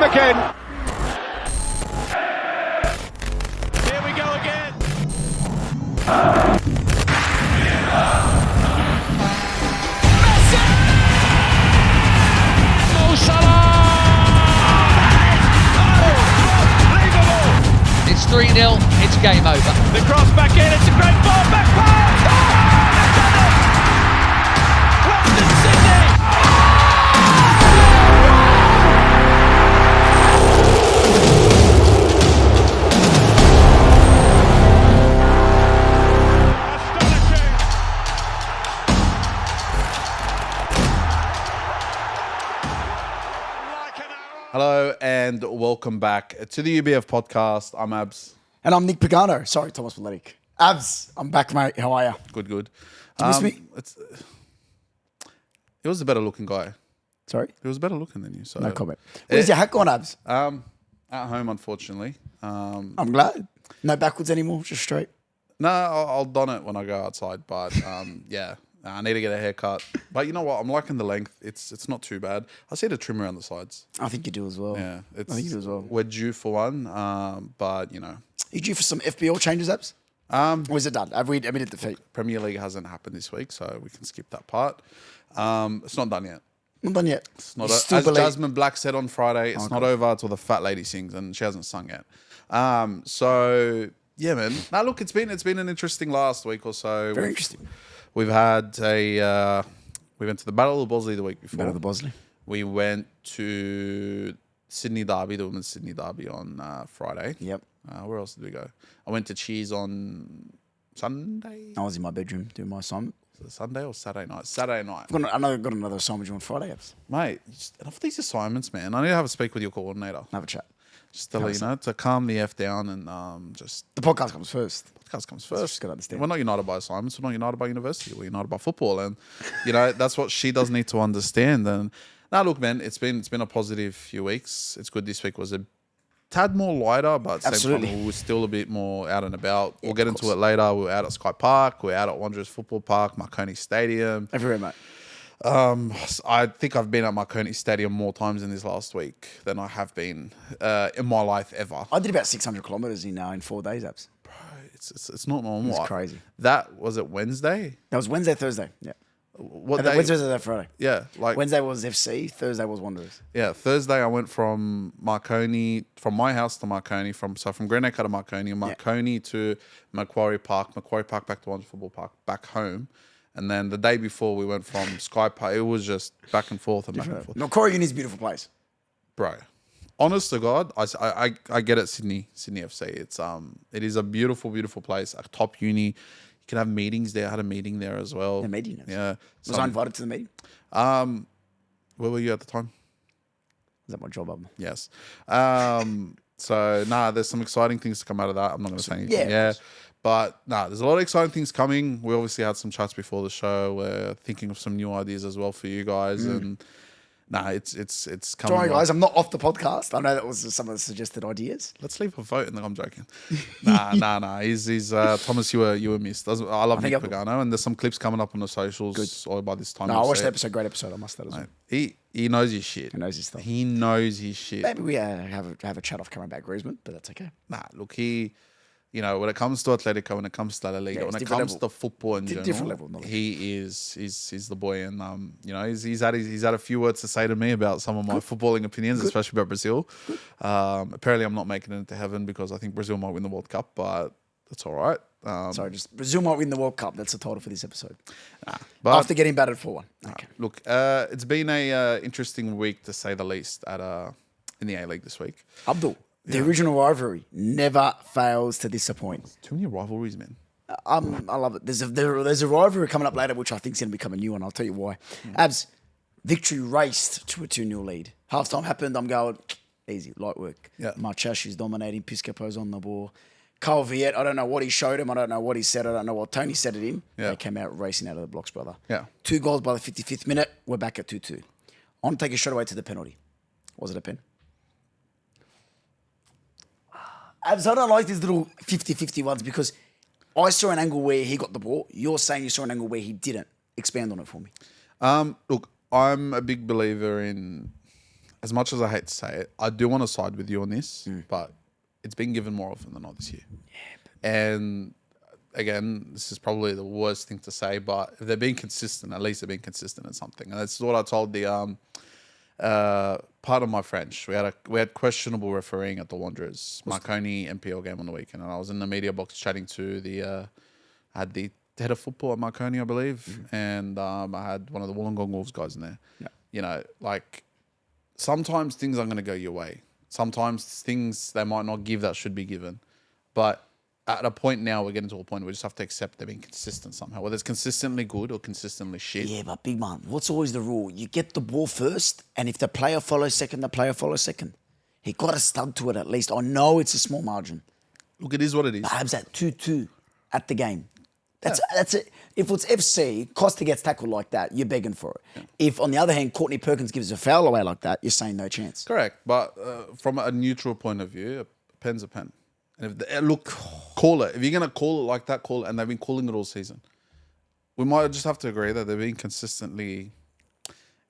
time again. Here we go again. Messi! Mo Salah! It's 3-0, it's game over. The cross back in, it's a great ball, back pass! Oh, they've done it! Western Sydney! Astonishing! Like an arrow. Hello and welcome back to the UBF podcast. I'm Abs. And I'm Nick Pagano. Sorry, Thomas Poletic. Abs, I'm back, mate. How are you? Good. You miss me? He was a better looking guy. Sorry? He was better looking than you. So No comment. Where's your hat gone, Abs? At home, unfortunately. I'm glad. No backwards anymore, just straight. No, I'll don it when I go outside. But yeah, I need to get a haircut. But you know what? I'm liking the length. It's not too bad. I see the trim around the sides. I think you do as well. Yeah, I think you do as well. We're due for one. But you know, You due for some FBL changes, Abs? Or is it done? Have we admitted defeat? Premier League hasn't happened this week, so we can skip that part. It's not done yet. Not done yet. It's not You as still believe- Jasmine Black said on Friday, it's not over until the fat lady sings, and she hasn't sung yet. So yeah, man. Now look, it's been an interesting last week or so. Very interesting. We've had we went to the Battle of Bosley the week before. Better the Bosley. We went to Sydney Derby, the Women's Sydney Derby on Friday. Yep. Where else did we go? I went to Cheese on Sunday. I was in my bedroom doing my assignment. Was it Sunday or Saturday night? Saturday night. Got another assignment due on Friday, Abs. Mate, just enough of these assignments, man. I need to have a speak with your coordinator. Have a chat. Just to let you know, to calm the F down and just The podcast comes first. podcast comes Just first. gotta understand. We're not united by assignments. We're not united by university. We're united by football, and you know that's what she does need to understand. And now, look, man, it's been a positive few weeks. It's good. This week was a tad more lighter, but at the same Absolutely. time, we were still a bit more out and about. We'll get of into course. it later. We were out at Sky Park. We're out at Wanderers Football Park, Marconi Stadium. Everywhere, mate. I think I've been at Marconi Stadium more times in this last week than I have been in my life ever. I did about 600 kilometres in 4 days, Abs. It's not normal. It's crazy. That was it Wednesday. That was Wednesday, Thursday. Yeah. What And then day? Wednesday, Thursday, Friday. Yeah, like Wednesday was FC, Thursday was Wanderers. yeah. Thursday I went from Marconi, from my house to Marconi, from Greenacre to Marconi to Macquarie Park back to Wanderers Football Park, back home, and then the day before we went from Sky Park. It was just back and forth and back and forth. Macquarie Uni is a beautiful place. Bro, honest to God, I get it. Sydney FC. It is a beautiful place. A top uni. You can have meetings there. I had a meeting there as well. A meeting, yes. Yeah. Was I invited to the meeting? Where were you at the time? Is that my job? Yes. So there's some exciting things to come out of that. I'm not going to say anything. yeah, of course. But there's a lot of exciting things coming. We obviously had some chats before the show. We're thinking of some new ideas as well for you guys. And it's coming. Sorry, guys, I'm not off the podcast. I know that was some of the suggested ideas. Let's leave a vote. And I'm joking. Nah. He's Thomas. You were missed. I love Nick I will. Pagano, and there's some clips coming up on the socials. Or by this time, No, I you'll watched see the it. episode. Great episode. I must say that as well. He knows his shit. He knows his stuff. He knows his shit. Maybe we have a chat off camera about Griezmann, but that's okay. Nah, look, when it comes to Atletico, when it comes to La Liga, Yeah, when it's it different comes level. to football in general, Different level of knowledge. he's the boy, and he's had a few words to say to me about some of my footballing opinions, especially about Brazil. Apparently, I'm not making it into heaven because I think Brazil might win the World Cup, but that's all right. Sorry, just Brazil might win the World Cup. That's the title for this episode. But After getting battered 4-1. Okay. look, it's been a interesting week to say the least in the A-League this week. Abdul, the original rivalry never fails to disappoint. Too many rivalries, man. I love it. There's a rivalry coming up later, which I think is going to become a new one. I'll tell you why. Abs, victory raced to a 2-0 lead. Halftime happened. I'm going, easy, light work. Yeah. Marchash is dominating. Piscopo's on the ball. Carl Viet, I don't know what he showed him. I don't know what he said. I don't know what Tony said at him. Yeah. They came out racing out of the blocks, brother. Yeah. 2 goals by the 55th minute. We're back at 2-2. I want to take it straight away to the penalty. Was it a pen? Abs, I don't like these little 50-50 ones because I saw an angle where he got the ball. You're saying you saw an angle where he didn't. Expand on it for me. Look, I'm a big believer in as much as I hate to say it, I do want to side with you on this, but it's been given more often than not this year. And again, this is probably the worst thing to say, but if they're being consistent, at least they're being consistent in something. And that's what I told the part of my French. We had questionable refereeing at the Wanderers Marconi NPL game on the weekend, and I was in the media box chatting to I had the head of football at Marconi, I believe, and I had one of the Wollongong Wolves guys in there. Yeah. You know, like sometimes things aren't going to go your way. Sometimes things they might not give that should be given, but at a point now, we're getting to a point where we just have to accept they're being consistent somehow, whether it's consistently good or consistently shit. Yeah, but big man, what's always the rule? You get the ball first, and if the player follows second, the player follows second. He got a stud to it at least. I know it's a small margin. Look, it is what it is. Perhaps at 2-2 at the game. That's it. If it's FC, Costa gets tackled like that, you're begging for it. Yeah. If, on the other hand, Courtney Perkins gives a foul away like that, you're saying no chance. Correct. But from a neutral point of view, a pen's a pen. And if look, call it. If you're going to call it like that, call it. And they've been calling it all season. We might just have to agree that they're being consistently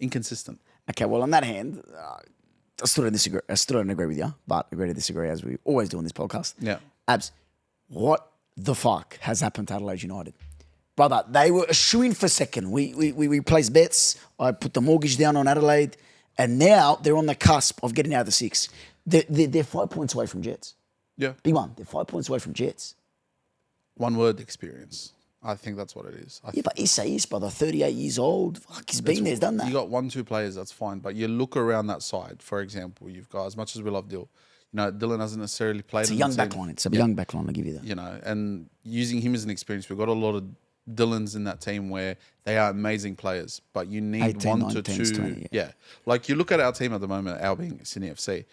inconsistent. Okay, well, on that hand, I still don't agree with you, but agree to disagree as we always do on this podcast. Yeah. Abs, what the fuck has happened to Adelaide United? Brother, they were a shoo-in for second. We placed bets. I put the mortgage down on Adelaide. And now they're on the cusp of getting out of the six. They're 5 points away from Jets. Yeah. Big one. They're 5 points away from Jets. One word, experience. I think that's what it is. But Issa is, brother, 38 years old. Fuck, he's been there, he's done that. You got 1-2 players, that's fine. But you look around that side, for example, you've got, as much as we love Dill, you know, Dylan hasn't necessarily played. It's a young backline. It's a young backline, I'll give you that. You know, and using him as an experience, we've got a lot of Dylans in that team where they are amazing players, but you need 18, 1 19, to 2. 20, yeah. Like you look at our team at the moment, our being Sydney FC,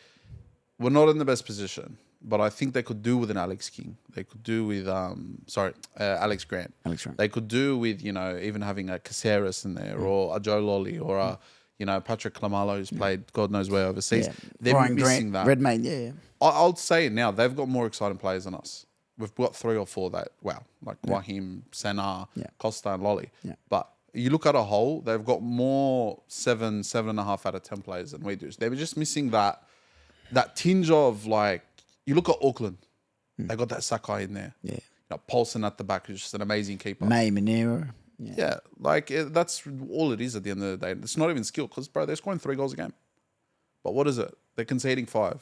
we're not in the best position, but I think they could do with an Alex King. They could do with, Alex Grant. Alex Grant. They could do with, you know, even having a Caceres in there or a Joe Lolly or a, you know, Patrick Klamalo who's played God knows where overseas. Yeah. They're Brian missing Grant, that. Redmayne, yeah. I'll say it now. They've got more exciting players than us. We've got 3 or 4 that, wow, like Wahim, Senna, Costa and Lolly. Yeah. But you look at a whole, they've got more 7.5 out of 10 players than we do. So they were just missing that tinge of like, you look at Auckland, they got that Sakai in there. Yeah. You know, Paulson at the back, who's just an amazing keeper. May Monero. Yeah, like that's all it is at the end of the day. It's not even skill because, bro, they're scoring 3 goals a game. But what is it? They're conceding 5.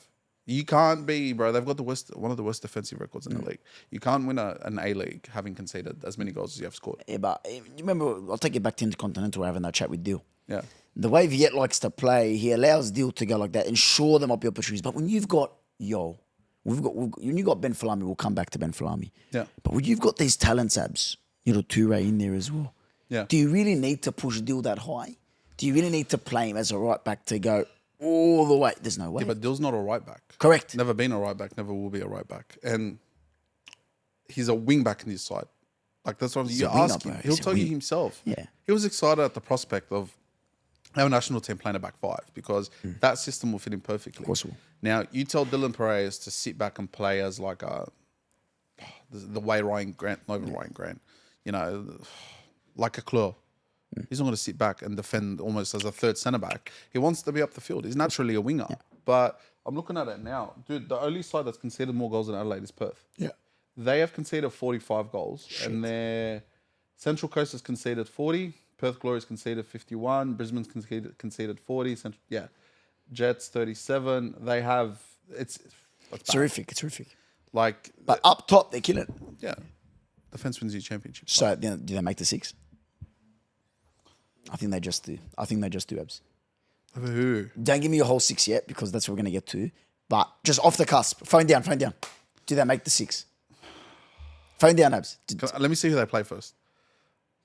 You can't be, bro. They've got one of the worst defensive records in the league. You can't win an A-League having conceded as many goals as you have scored. Yeah, but you remember, I'll take you back to Intercontinental having that chat with Dill. Yeah. The way Viet likes to play, he allows Dill to go like that and sure there might be opportunities. But when you've got, when you got Ben Falami, we'll come back to Ben Falami. Yeah. But when you've got these talents, Abs, Toure in there as well. Yeah. Do you really need to push Dill that high? Do you really need to play him as a right back to go all the way? There's no way. Yeah, but Dill's not a right back. Correct. Never been a right back, never will be a right back. And he's a wing back in his side. Like that's what you ask him. He'll tell you himself. Yeah. He was excited at the prospect of our national team playing a back 5 because that system will fit him perfectly. Of course it will. Now, you tell Dylan Perez to sit back and play as like the way Ryan Grant, not even Ryan Grant, you know, like a Claw. He's not going to sit back and defend almost as a third centre back. He wants to be up the field. He's naturally a winger. Yeah. But I'm looking at it now. Dude, the only side that's conceded more goals than Adelaide is Perth. Yeah. They have conceded 45 goals. Shit. And their Central Coast has conceded 40. Perth Glory's conceded 51. Brisbane's conceded 40. Jets 37. They have... It's terrific. It's terrific. Like... But up top, they're killing it. Yeah. Defence wins you championship. So, do they make the 6? I think they just do. Abs. Over who? Don't give me your whole 6 yet because that's what we're going to get to. But just off the cusp. Phone down. Do they make the 6? Phone down, Abs. Let me see who they play first.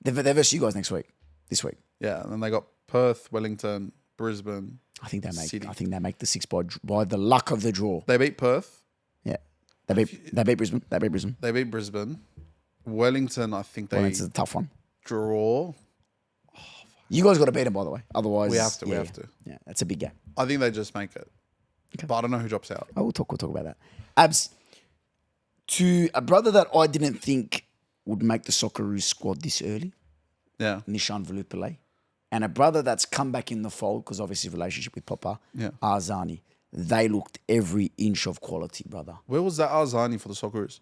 They're versus you guys this week. Yeah, and then they got Perth, Wellington, Brisbane. I think they make. City. I think they make the 6 by the luck of the draw. They beat Perth. Yeah, they beat Brisbane. They beat Brisbane. Wellington, I think Wellington's a tough one. Draw. You guys got to beat them, by the way. Otherwise, we have to. Yeah, that's a big game. I think they just make it. Okay. But I don't know who drops out. Oh, we'll talk about that. Abs, to a brother that I didn't think would make the Socceroos squad this early. Yeah. Nishan Velupillay. and a brother that's come back in the fold because obviously relationship with Papa, Yeah. Arzani. They looked every inch of quality, brother. Where was that Arzani for the Socceroos?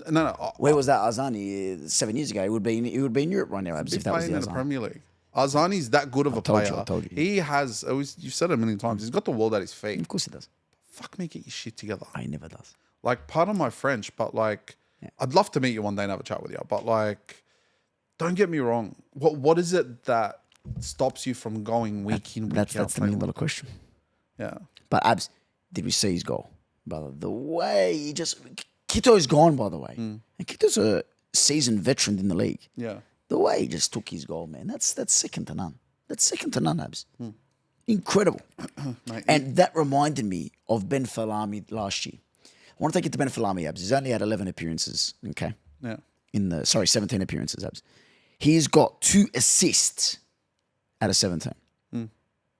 No. Where was that Arzani 7 years ago? It would be in Europe right now, Abs, if that was playing the in the Arzani. Premier League. Arzani's that good of a told you, player. I told you. He has. You've said it a million times. He's got the world at his feet. Of course he does. Fuck me, get your shit together. He never does. Like, pardon my French, but like, I'd love to meet you one day and have a chat with you. But like, don't get me wrong. What is it that stops you from going week in, week out? That's the $1 million question. Yeah. But Abs, did we see his goal, brother? The way he just Kito's gone, by the way, and Kito's a seasoned veteran in the league. Yeah. The way he just took his goal, man, that's second to none. That's second to none, Abs. Incredible. Mate, And that reminded me of Ben Falami last year. I want to take it to Ben Falami, Abs. He's only had 11 appearances, okay? Yeah. 17 appearances, Abs. He's got 2 assists out of 17.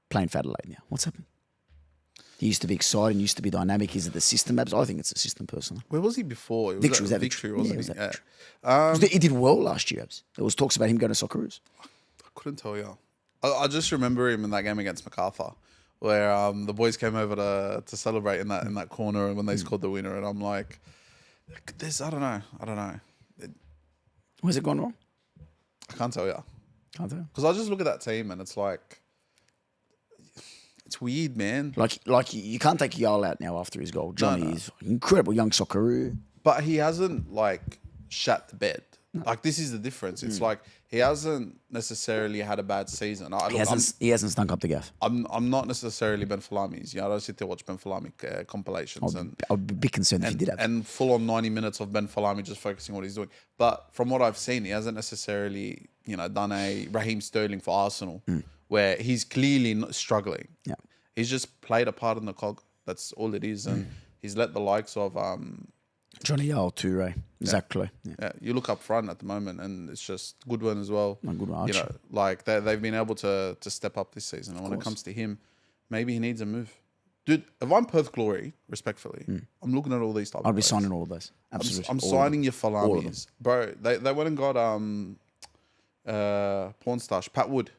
Playing for Adelaide now. What's happened? He used to be exciting, used to be dynamic. Is it the system, Abs? I think it's the system, personally. Where was he before? It Victory was at that Victory. Victory, Yeah, wasn't it was he? that Victory. He did well last year, Abs. There was talks about him going to Socceroos. I couldn't tell you. I just remember him in that game against MacArthur, where the boys came over to celebrate in that corner when they scored the winner, and I'm like, I don't know. Where's it gone wrong? I can't tell you Can't tell. because I just look at that team and it's like, it's weird, man. Like you can't take Yarl out now after his goal. Johnny is incredible young Socceroo. But he hasn't like shat the bed. Like this is the difference. It's like he hasn't necessarily had a bad season. He hasn't stunk up the gaff. I'm not necessarily Ben Falami's. I don't sit there watch Ben Falami compilations I'd be a bit concerned if he did have. and full on 90 minutes of Ben Falami just focusing on what he's doing. But from what I've seen, he hasn't necessarily done a Raheem Sterling for Arsenal where he's clearly not struggling. Yeah. He's just played a part in the cog. That's all it is, and he's let the likes of Johnny Yarl too, Ray. Exactly. Yeah. you look up front at the moment, and it's just Goodwin as well. Goodwin, Archie. Like they've been able to step up this season. And when it comes to him, maybe he needs a move. Dude, if I'm Perth Glory, respectfully, I'm looking at all these type of I'd be players. signing all of those. Absolutely. I'm All of signing them. your Falamis. Bro, they went and got porn stash, Pat Wood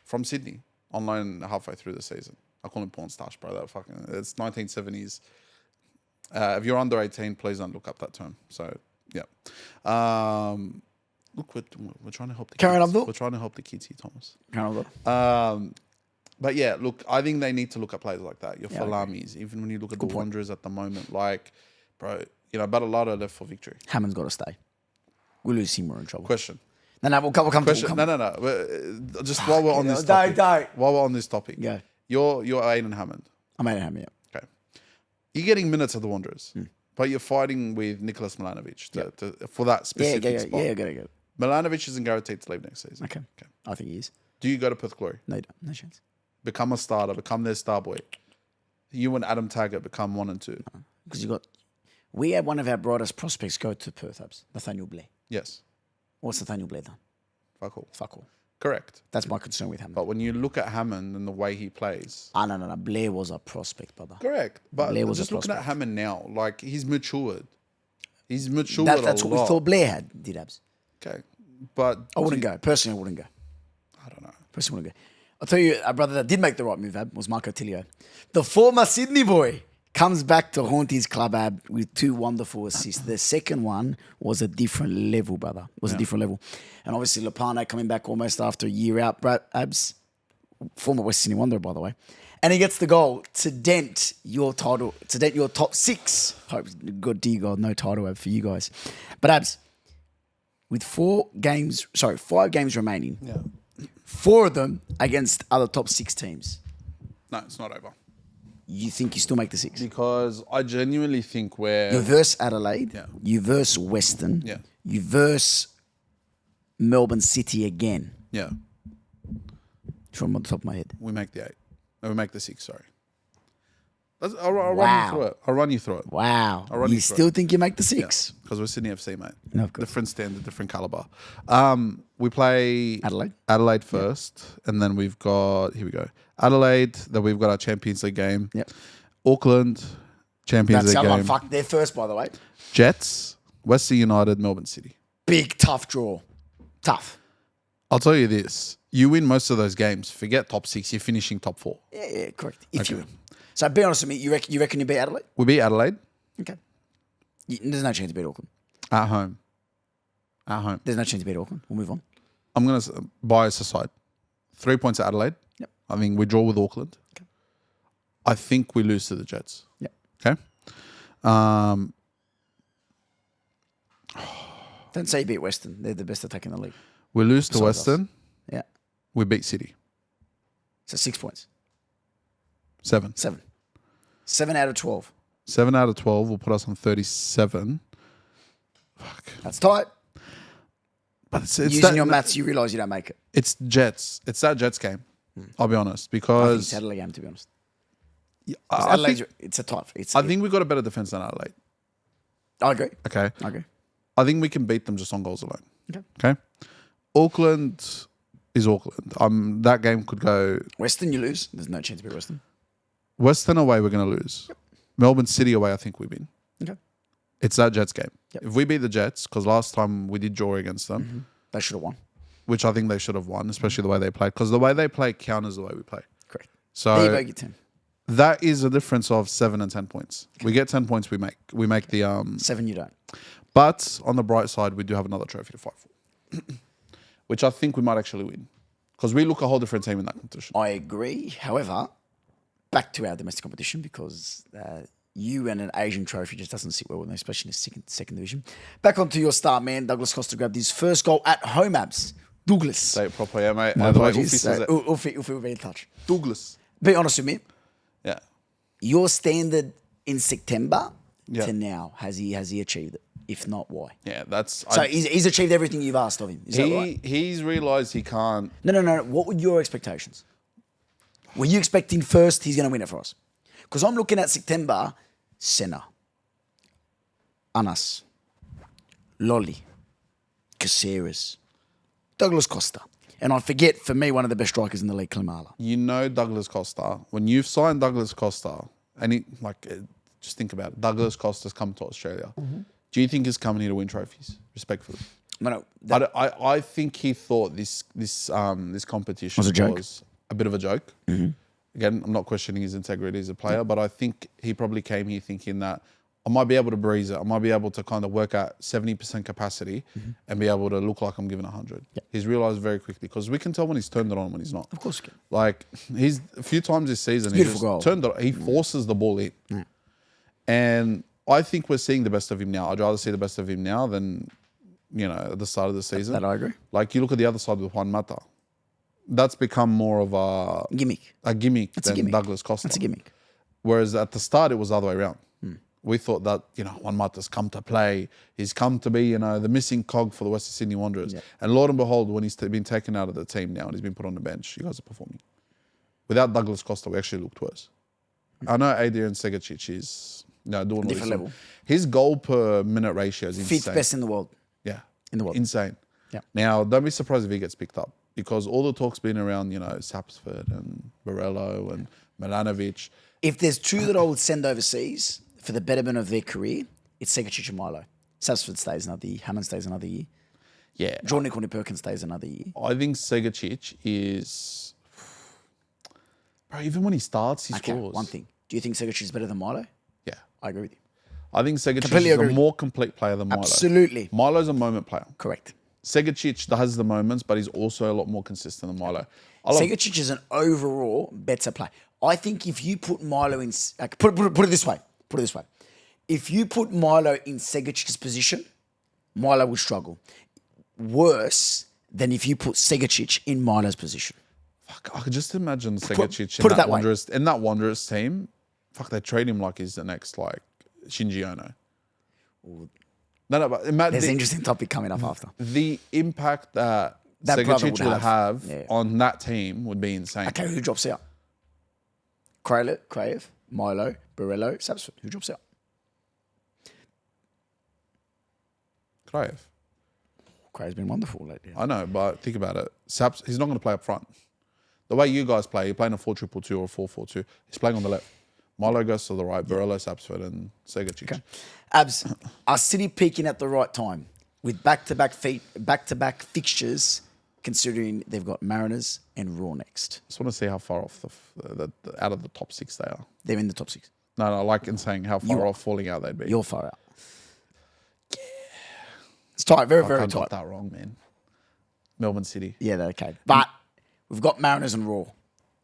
from Sydney, online halfway through the season. I call him porn stash, bro. It's 1970s. If you're under 18, please don't look up that term. So, yeah. Look, we're trying to help the Karen kids. Abdul? We're trying to help the kids here, Thomas. Can't But yeah, look, I think they need to look at players like that. Your Falamis, even when you look at the Wanderers at the moment, like, bro, Battleado left for Victory. Hammond's got to stay. We lose him, we're in trouble. Question. No, we'll come. Question. No. Just while we're on this topic. Don't. While we're on this topic. Go. You're Aiden Hammond. I made it happen, yeah. Okay. You're getting minutes at the Wanderers, but you're fighting with Nicholas Milanovic for that specific spot. Yeah, get it. Milanovic isn't guaranteed to leave next season. Okay. I think he is. Do you go to Perth Glory? No chance. Become a starter, become their star boy. You and Adam Taggart become 1 and 2. Because we had one of our brightest prospects go to Perth, Abs, Nathaniel Blair. Yes. What's Nathaniel Blair done? Fuck all. Fuck all. Correct. That's my concern with Hammond. But when you look at Hammond and the way he plays. No. Blair was a prospect, brother. Correct. But Blair was just a looking at prospect. Hammond now, like he's matured. He's matured That's a what lot. we thought Blair did, Abs. Okay. But I wouldn't go. Personally, I wouldn't go. I don't know. Personally, I wouldn't go. I'll tell you, a brother that did make the right move, Ab, was Marco Tilio. The former Sydney boy comes back to haunt his club, Ab, with 2 wonderful assists. The second one was a different level, brother. It was a different level. And obviously, Lapane coming back almost after a year out, Abs, former West Sydney Wanderer, by the way. And he gets the goal to dent your title, to dent your top 6. Hope, God, dear God, no title, Ab, for you guys. But Abs, with 5 games remaining, 4 of them against other top 6 teams. No, it's not over. You think you still make the 6? Because I genuinely think we're... You verse Adelaide. Yeah. You verse Western. Yeah. You verse Melbourne City again. Yeah. From the top of my head. We make the 8. No, we make the 6, sorry. I'll run Wow. you through it. I'll run you through it. Wow. I'll run You you through still think you make the 6? Because we're Sydney FC, mate. No, of course. Different standard, different caliber. We play Adelaide. first, and then we've got, here we go, Adelaide, then we've got our Champions League game. Yep. Auckland, Champions That's League how game. fuck. They're first, by the way. Jets, Western United, Melbourne City. Big, tough draw. Tough. I'll tell you this. You win most of those games. Forget top 6. You're finishing top 4. Yeah, correct. If you win. So be honest with me. You reckon you beat Adelaide? We beat Adelaide Okay. There's no chance to beat Auckland. at home. At home. There's no chance to beat Auckland. We'll move on. I'm going to bias aside. 3 points at Adelaide. Yep. I think we draw with Auckland. Okay. I think we lose to the Jets. Yep. Okay. Don't say you beat Western. They're the best attack in the league. We lose to Besides us. Western. Yeah. We beat City. So 6 points. 7. 7 out of 12. 7 out of 12 will put us on 37. Fuck. That's tight. But it's Using that, your maths, you realise you don't make it. It's Jets. It's that Jets game. I'll be honest. I think Because it's Adelaide game, to be honest. I Adelaide's, think, it's a tight. I think we got a better defense than Adelaide. I agree. Okay. I agree. I think we can beat them just on goals alone. Okay. Okay. Auckland is Auckland. That game could go Western, you lose. There's no chance to beat Western. Western away, we're going to lose. Yep. Melbourne City away, I think we win. Okay. It's that Jets game. Yep. If we beat the Jets, because last time we did draw against them, They should have won. which I think they should have won, especially the way they played, because the way they play counters the way we play. Correct. So There you go, get 10. that is a difference of 7 and 10 points. We get 10 points, we make the 7 you don't. But on the bright side, we do have another trophy to fight for, which I think we might actually win, because we look a whole different team in that competition. I agree. However, back to our domestic competition, because you and an Asian trophy just doesn't sit well with me, especially in the second division. Back onto your start, man. Douglas Costa grabbed his first goal at home, Abs. Douglas. Say it properly, yeah, mate. My The way apologies. Ufi says it. Ufi will be in touch. Douglas. Be honest with me. Yeah. Your standard in September Yeah. to now, has he achieved it? If not, why? Yeah, that's... So he's achieved everything you've asked of him. Is that right? He's realised he can't... No. What were your expectations? Were you expecting first he's going to win it for us? Because I'm looking at September, Senna, Anas, Lolly, Caceres, Douglas Costa. And I forget, for me, one of the best strikers in the league, Klimala. You know Douglas Costa. When you've signed Douglas Costa, and just think about it. Douglas Costa's come to Australia. Do you think he's coming here to win trophies? Respectfully. No. I think he thought this competition Was a joke? was a bit of a joke. Again, I'm not questioning his integrity as a player, but I think he probably came here thinking that I might be able to breeze it. I might be able to kind of work at 70% capacity and be able to look like I'm giving 100. Yep. He's realised very quickly, because we can tell when he's turned it on and when he's not. Of course you can. Like, he's a few times this season, he Beautiful just goal. turned it on. He forces the ball in. And I think we're seeing the best of him now. I'd rather see the best of him now than, at the start of the season. That I agree. Like, you look at the other side with Juan Mata. That's become more of a Gimmick. gimmick It's a than gimmick. Douglas Costa. That's a gimmick. Whereas at the start, it was the other way around. We thought that, Juan Mata's come to play. He's come to be, the missing cog for the Western Sydney Wanderers. Yeah. And Lord and behold, when he's been taken out of the team now and he's been put on the bench, you guys are performing. Without Douglas Costa, we actually looked worse. I know Adrian Segacic is doing what he's Different doing. level. His goal per minute ratio is insane. Fifth best in the world. Yeah. In the world. Insane. Yeah. Now, don't be surprised if he gets picked up, because all the talk's been around, Sapsford and Borello and Milanovic. If there's two that I would send overseas for the betterment of their career, it's Segacic and Milo. Sapsford stays another year. Hammond stays another year. Yeah. Jordan Perkins stays another year. I think Segacic is... Bro, even when he starts, he Okay, scores. one thing. Do you think Segacic is better than Milo? Yeah. I agree with you. I think Segacic Completely is a agree. more complete player than Milo. Absolutely. Milo's a moment player. Correct. Segacic has the moments, but he's also a lot more consistent than Milo. Segacic is an overall better player. I think if you put Milo in... Put it this way. Put it this way. If you put Milo in Segacic's position, Milo would struggle. Worse than if you put Segacic in Milo's position. Fuck, I could just imagine Segacic put it in that way. that Wanderers team. Fuck, they trade him like he's the next, Shinji Ono. No, but imagine There's an interesting topic coming up after. the impact that That brother Segacic would would have Yeah. on that team would be insane. Okay, who drops out? Krayev, Milo, Borello, Sapsford. Who drops out? Krayev. Krayev's been wonderful lately. I know, but think about it. Saps, he's not going to play up front. The way you guys play, you're playing a 4-2-2 or a 4-4-2. He's playing on the left. Milo goes to the right, Borello, Sapsford, and Segacic. Okay. Abs, are City peaking at the right time with back-to-back fixtures considering they've got Mariners and Raw next. Just want to see how far off out of the top 6 they are. They're in the top 6. No, like in saying how far off falling out they'd be. You're far out. Yeah. It's tight, very, very I got tight. that wrong, man. Melbourne City. Yeah, they're okay. But we've got Mariners and Raw.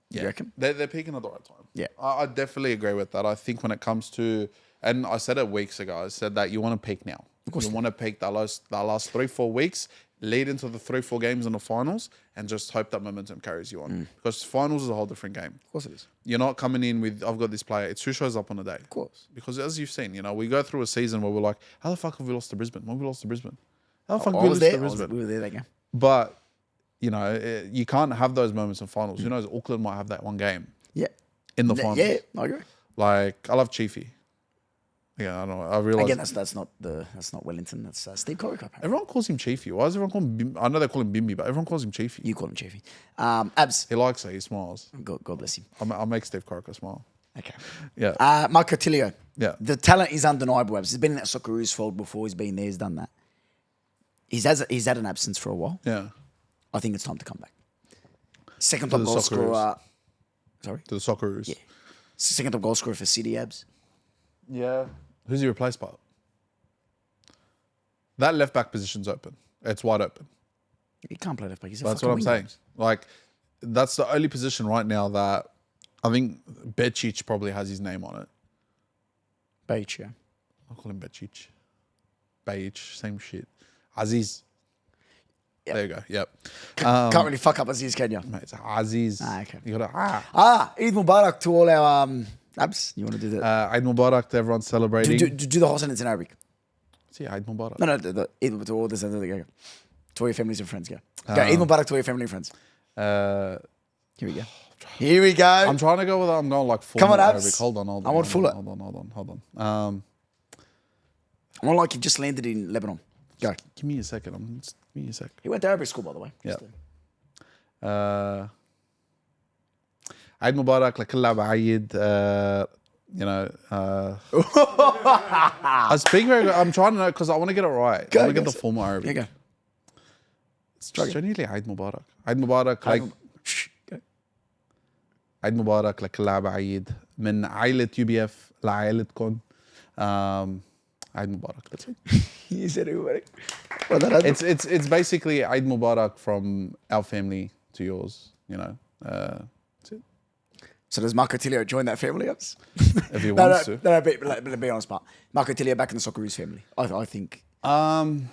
You reckon? They're peaking at the right time. Yeah. I definitely agree with that. I think when it comes to, and I said it weeks ago, I said that you want to peak now. You want to peak the last 3-4 weeks, lead into the 3-4 games in the finals, and just hope that momentum carries you on. Because finals is a whole different game. Of course it is. You're not coming in with, I've got this player. It's who shows up on the day. Of course. Because as you've seen, we go through a season where we're like, how the fuck have we lost to Brisbane? When we lost to Brisbane? How the fuck have we lost to Brisbane? We were there, that game. But, you can't have those moments in finals. Who knows? Auckland might have that one game Yeah. in the finals. Yeah, I agree. Like, I love Chiefy. Yeah, I don't know. I realize Again, that's not Wellington. That's Steve Corico. everyone calls him Chiefy. Why does everyone call him Bim? I know they call him Bimby, but everyone calls him Chiefy. You call him Chiefy. Abs. He likes it. He smiles. God bless him. I'll make Steve Corico smile. Okay. Yeah. Marco Tilio. Yeah. The talent is undeniable, Abs. He's been in that Socceroos fold before. He's been there. He's done that. He's had an absence for a while. Yeah. I think it's time to come back. Second To top the goal Socceroos. scorer. Sorry? To the Socceroos. Yeah. Second top goal scorer for City, Abs. Yeah. Who's he replaced by? That left back position's open. It's wide open. He can't play left back. He's a That's fucking what I'm wing, saying. Abs. Like, that's the only position right now that I think Becic probably has his name on it. Beach, yeah. I'll call him Becic. Beich, same shit. Aziz. Yep. There you go. Yep. Can't really fuck up Aziz, can you? Mate, it's Aziz. Okay. You gotta Eid Mubarak to all our Abs. You want to do that? Eid Mubarak to everyone celebrating. Do the whole sentence in Arabic. See, Eid Mubarak. No, Eid to all the sentence. Go. To all your families and friends, go. Go, Eid Mubarak to all your family and friends. Here we go. Here we go. I'm trying to go with. I'm going like full Come on, Arabic. Abs. Hold on. I want full it. Hold on. I want like you've just landed in Lebanon. Go. Give me a second. Give me a sec. He went to Arabic school, by the way. Yeah. Eid Mubarak لكل لاعب عيد. I speak very good. I'm trying to know because I want to get it right. I want to get the formal Arabic. Here you go. It's genuinely Eid Mubarak. Eid Mubarak like. Go. عيد مبارك لكل لاعب عيد من عائلة UBF لعائلتكم. عيد مبارك. That's it. You said it. Well, that It's basically Eid Mubarak from our family to yours. That's it. So does Marco Tilio join that family, Abs? If he wants to. No, be honest, but Marco Tilio back in the Socceroos family. I think. Again,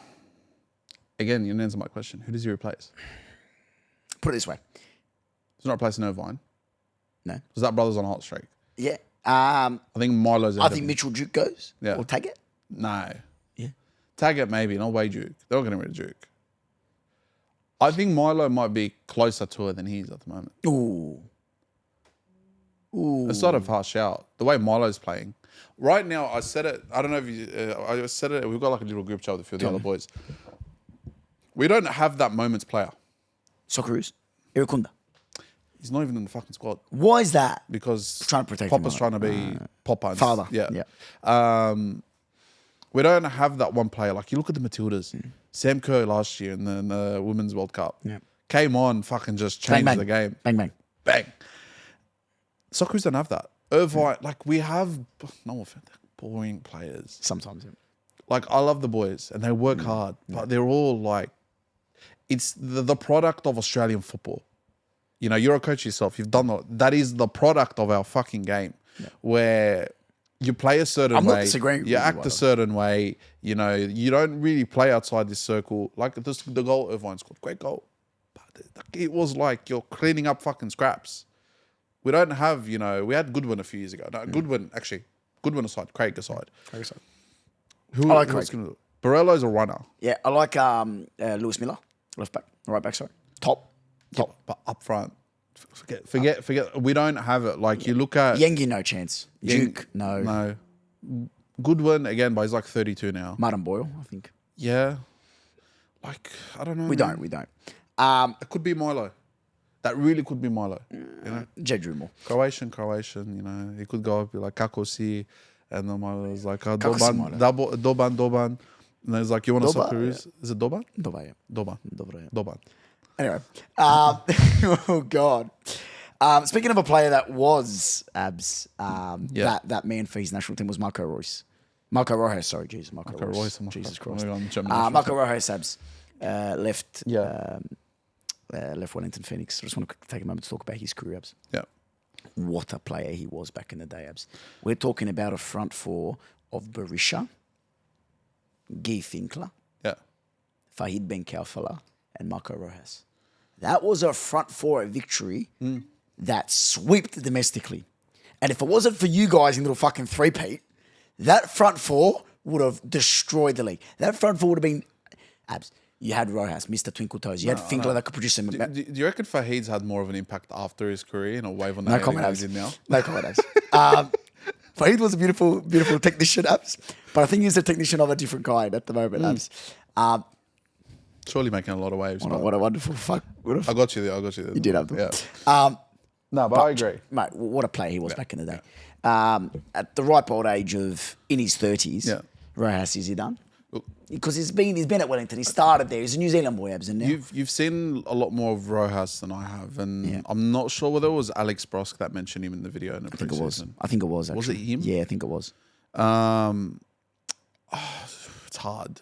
you didn't answer my question. Who does he replace? Put it this way. He's not replacing Irvine. No. Because that brother's on a hot streak. Yeah. I think Milo's. I think Mitchell Duke goes. Yeah. Or Taggart. No. Yeah. Taggart maybe, not way Duke. They're not getting rid of Duke. I think Milo might be closer to it than he is at the moment. Ooh. It's not a far shout. The way Milo's playing. Right now, I said it. I don't know if you... I said it. We've got like a little group chat with a few of the other boys. We don't have that moments player. Socceroos. Irukunda. He's not even in the fucking squad. Why is that? Because Trying to protect Popper's him, trying to be Popper. Father. Yeah. We don't have that one player. Like, you look at the Matildas. Sam Kerr last year in the Women's World Cup. Yeah. Came on, fucking just changed Bang, bang. the game. Bang, bang. Bang. Socceroos don't have that. Irvine, like, we have... No offense. Boring players. Sometimes. Yeah. Like, I love the boys. And they work hard. But they're all, like... It's the product of Australian football. You're a coach yourself. You've done that is the product of our fucking game, where you play a certain I'm not way, disagreeing with you you, act by a the way. certain way. You don't really play outside this circle. Like the goal Irvine scored, great goal, but it was like you're cleaning up fucking scraps. We don't have, we had Goodwin a few years ago. No, Goodwin aside, Craig aside. Who, I like who else Craig. can do it? Borello's a runner. Yeah, I like Lewis Miller, left back, right back. Sorry, top. But up front, forget. We don't have it. Like you look at Yengi, no chance. Duke, no. No. Goodwin again, but he's like 32 now. Martin Boyle, I think. Yeah. Like, I don't know. We man. don't. It could be Milo. That really could be Milo. Jed Drew more. Croatian. He could go up be like Kakosi, and then Milo was like Kakosi Milo. Doban. And then he's like, you want a Doba, Socceroos? Is it Doban? Dobra, yeah. Doban. Dobra, yeah. Doban. Anyway, oh God. Speaking of a player that was Abs, that man for his national team was Marco Royce. Marco Rojas, sorry, Jesus, Marco Royce. Jesus Christ. Marco Rojas, Abs, left Wellington Phoenix. I just want to take a moment to talk about his career, Abs. Yeah. What a player he was back in the day, Abs. We're talking about a front four of Berisha, Guy Finkler, Yeah. Fahid Ben Kaufala, and Marco Rojas. That was a front four at Victory that swept domestically. And if it wasn't for you guys in little fucking three-peat, that front four would have destroyed the league. That front four would have been Abs. You had Rojas, Mr. Twinkle Toes. You had Finkler that could produce some. Do you reckon Fahid's had more of an impact after his career in a wave on the No comment, Abs. in now? No comment, Abs. Fahid was a beautiful, beautiful technician, Abs. But I think he's a technician of a different kind at the moment, Abs. Surely making a lot of waves. What a wonderful fuck. I got you there. You did have them. Yeah. No, but I agree. Mate, what a player he was back in the day. At the ripe old age of, in his 30s, Rojas, is he done? Because he's been at Wellington. He started there. He's a New Zealand boy, Abs, and now You've seen a lot more of Rojas than I have, and I'm not sure whether it was Alex Brosk that mentioned him in the video in the preseason. I think it was. Actually. Was it him? Yeah, I think it was. It's hard.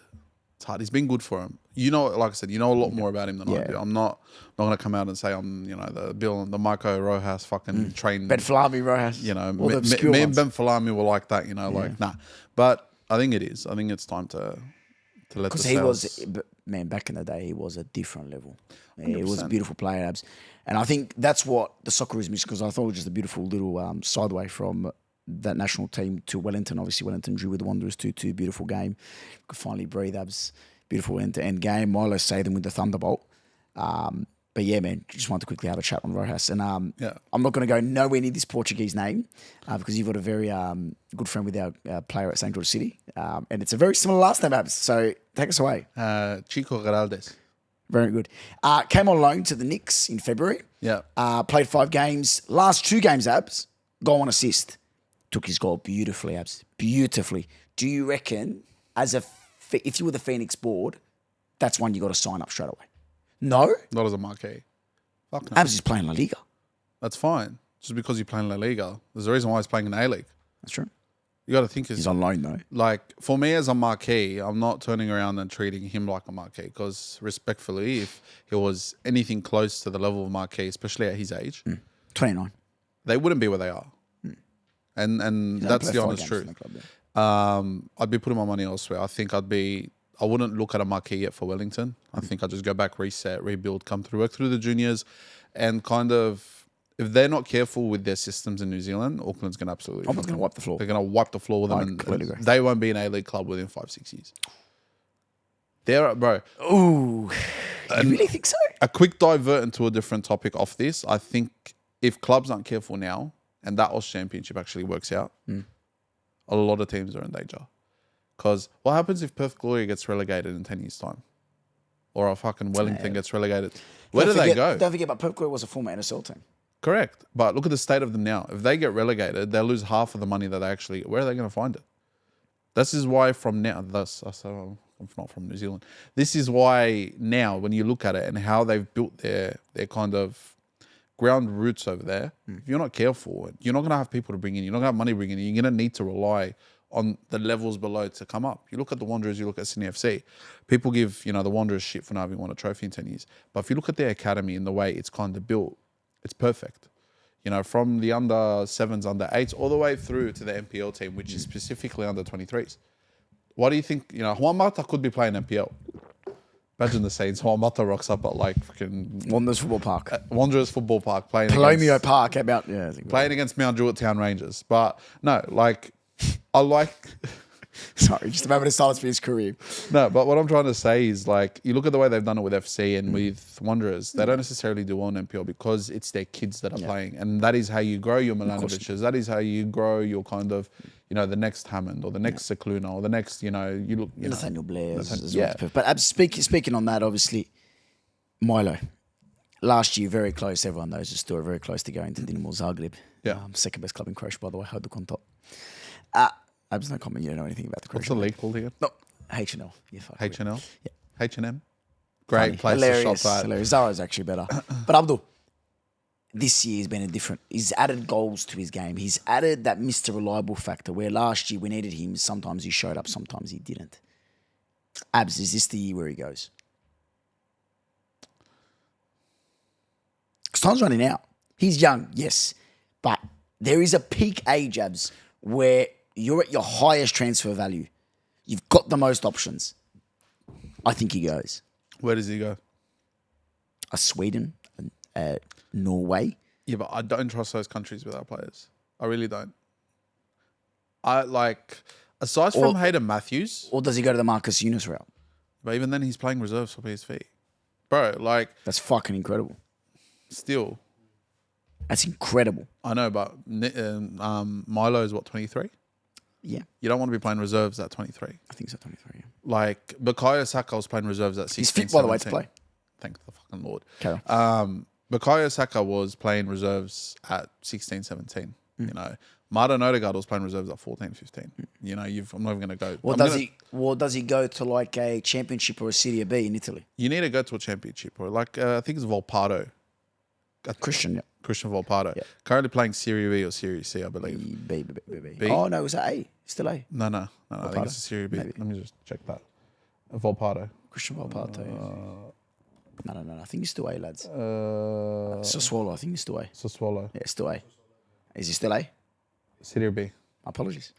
It's hard. He's been good for him. You know, like I said, you know a lot more about him than I do. I'm not going to come out and say I'm, the Marco Rojas fucking trained. Ben Falami Rojas. Me and Ben Falami were like that, nah. But I think it is. I think it's time to let the Because he was, man, back in the day, he was a different level. Yeah, he was a beautiful player, Abs. And I think that's what the soccer is missing, because I thought it was just a beautiful little sideway from that national team to Wellington. Obviously, Wellington drew with the Wanderers 2-2. Beautiful game. Could finally breathe, Abs. Beautiful end-to-end game. Milo saved them with the Thunderbolt. But yeah, man, just wanted to quickly have a chat on Rojas. And I'm not going to go nowhere near this Portuguese name because you've got a very good friend with our player at St. George City. And it's a very similar last name, Abs. So take us away. Chico Geraldes. Very good. Came on loan to the Knicks in February. Yeah. Played 5 games. Last 2 games, Abs, goal and assist. Took his goal beautifully, Abs. Beautifully. Do you reckon, if you were the Phoenix board, that's one you got to sign up straight away? No? Not as a marquee. Fuck no. Abs is playing La Liga. That's fine. Just because you're playing La Liga, there's a reason why he's playing in A-League. That's true. You got to think he's on loan, though. Like, for me as a marquee, I'm not turning around and treating him like a marquee because, respectfully, if he was anything close to the level of marquee, especially at his age, 29. They wouldn't be where they are. And that's the honest truth. I'd be putting my money elsewhere. I think I wouldn't look at a marquee yet for Wellington. I think I'd just go back, reset, rebuild, work through the juniors, and kind of, if they're not careful with their systems in New Zealand, Auckland's going to absolutely... Auckland's going to wipe the floor. They're going to wipe the floor with them, and they won't be an A-League club within 5-6 years. Bro. Ooh, you really think so? A quick divert into a different topic off this. I think if clubs aren't careful now, and that Oz Championship actually works out, a lot of teams are in danger. Because what happens if Perth Glory gets relegated in 10 years' time? Or a fucking Wellington gets relegated? Where do they go? Don't forget, but Perth Glory was a former NSL team. Correct. But look at the state of them now. If they get relegated, they'll lose half of the money that they actually... Where are they going to find it? This is why from now... I'm not from New Zealand. This is why now, when you look at it and how they've built their kind of ground roots over there, if you're not careful, you're not going to have people to bring in. You're not going to have money bringing in. You're going to need to rely on the levels below to come up. You look at the Wanderers, you look at Sydney FC. People give, the Wanderers shit for not having won a trophy in 10 years. But if you look at their academy and the way it's kind of built, it's perfect. From the under 7s, under 8s, all the way through to the NPL team, which is specifically under 23s. What do you think? Juan Mata could be playing NPL. Imagine the scenes. Juan Mata rocks up at fucking... Wanderers Football Park. Wanderers Football Park. Playing Palomio Park. Playing against Mount Druitt Town Rangers. But no, I like... Sorry, just a moment of silence for his career. No, but what I'm trying to say is you look at the way they've done it with FC and with Wanderers, they don't necessarily do well in NPL because it's their kids that are playing. And that is how you grow your Milanoviches. That is how you grow your kind of, the next Hammond or the next Cicluna or the next, you look... Nathaniel Blair. But speaking on that, obviously, Milo. Last year, very close. Everyone knows the story. Very close to going to Dinamo Zagreb. Yeah. Second best club in Croatia, by the way. Hajduk on top. Abs, no comment. You don't know anything about the Croatian. What's the league called again? No, HNL. HNL? Yeah. H&M? Great place to shop at. Hilarious. Zara's actually better. But Abdul, this year has been a different. He's added goals to his game. He's added that Mr. Reliable factor where last year we needed him. Sometimes he showed up, sometimes he didn't. Abs, is this the year where he goes? Because time's running out. He's young, yes. But there is a peak age, Abs, where you're at your highest transfer value. You've got the most options. I think he goes. Where does he go? Sweden, Norway. Yeah, but I don't trust those countries with our players. I really don't. Aside from Hayden Matthews, Or does he go to the Marcus Yunus route? but even then he's playing reserves for PSV. Bro, That's fucking incredible. still, That's incredible. I know, but Milo is what, 23? Yeah, You don't want to be playing reserves at 23. I think so, 23. Yeah. Like, Bukayo Saka was playing reserves at 16, He's fit, by the way, to 17. play. Thank the fucking Lord. Carry on. Bukayo Saka was playing reserves at 16, 17. You know, Martin Odegaard was playing reserves at 14, 15. You know, I'm not even going to go. Does he go to like a championship or a Serie B in Italy? You need to go to a championship or I think it's Volpato. Christian, yeah. Christian Volpato. Yeah. Currently playing Serie B or Serie C, I believe. B. B? Oh, no, was that A? Still A. No. I think it's a Serie B. Maybe. Let me just check that. Volpato. Christian Volpato. No. I think he's still A, lads. Uh, Sassuolo, I think he's still A. Sassuolo. Yeah, still A. Is he still A? Serie B. Apologies.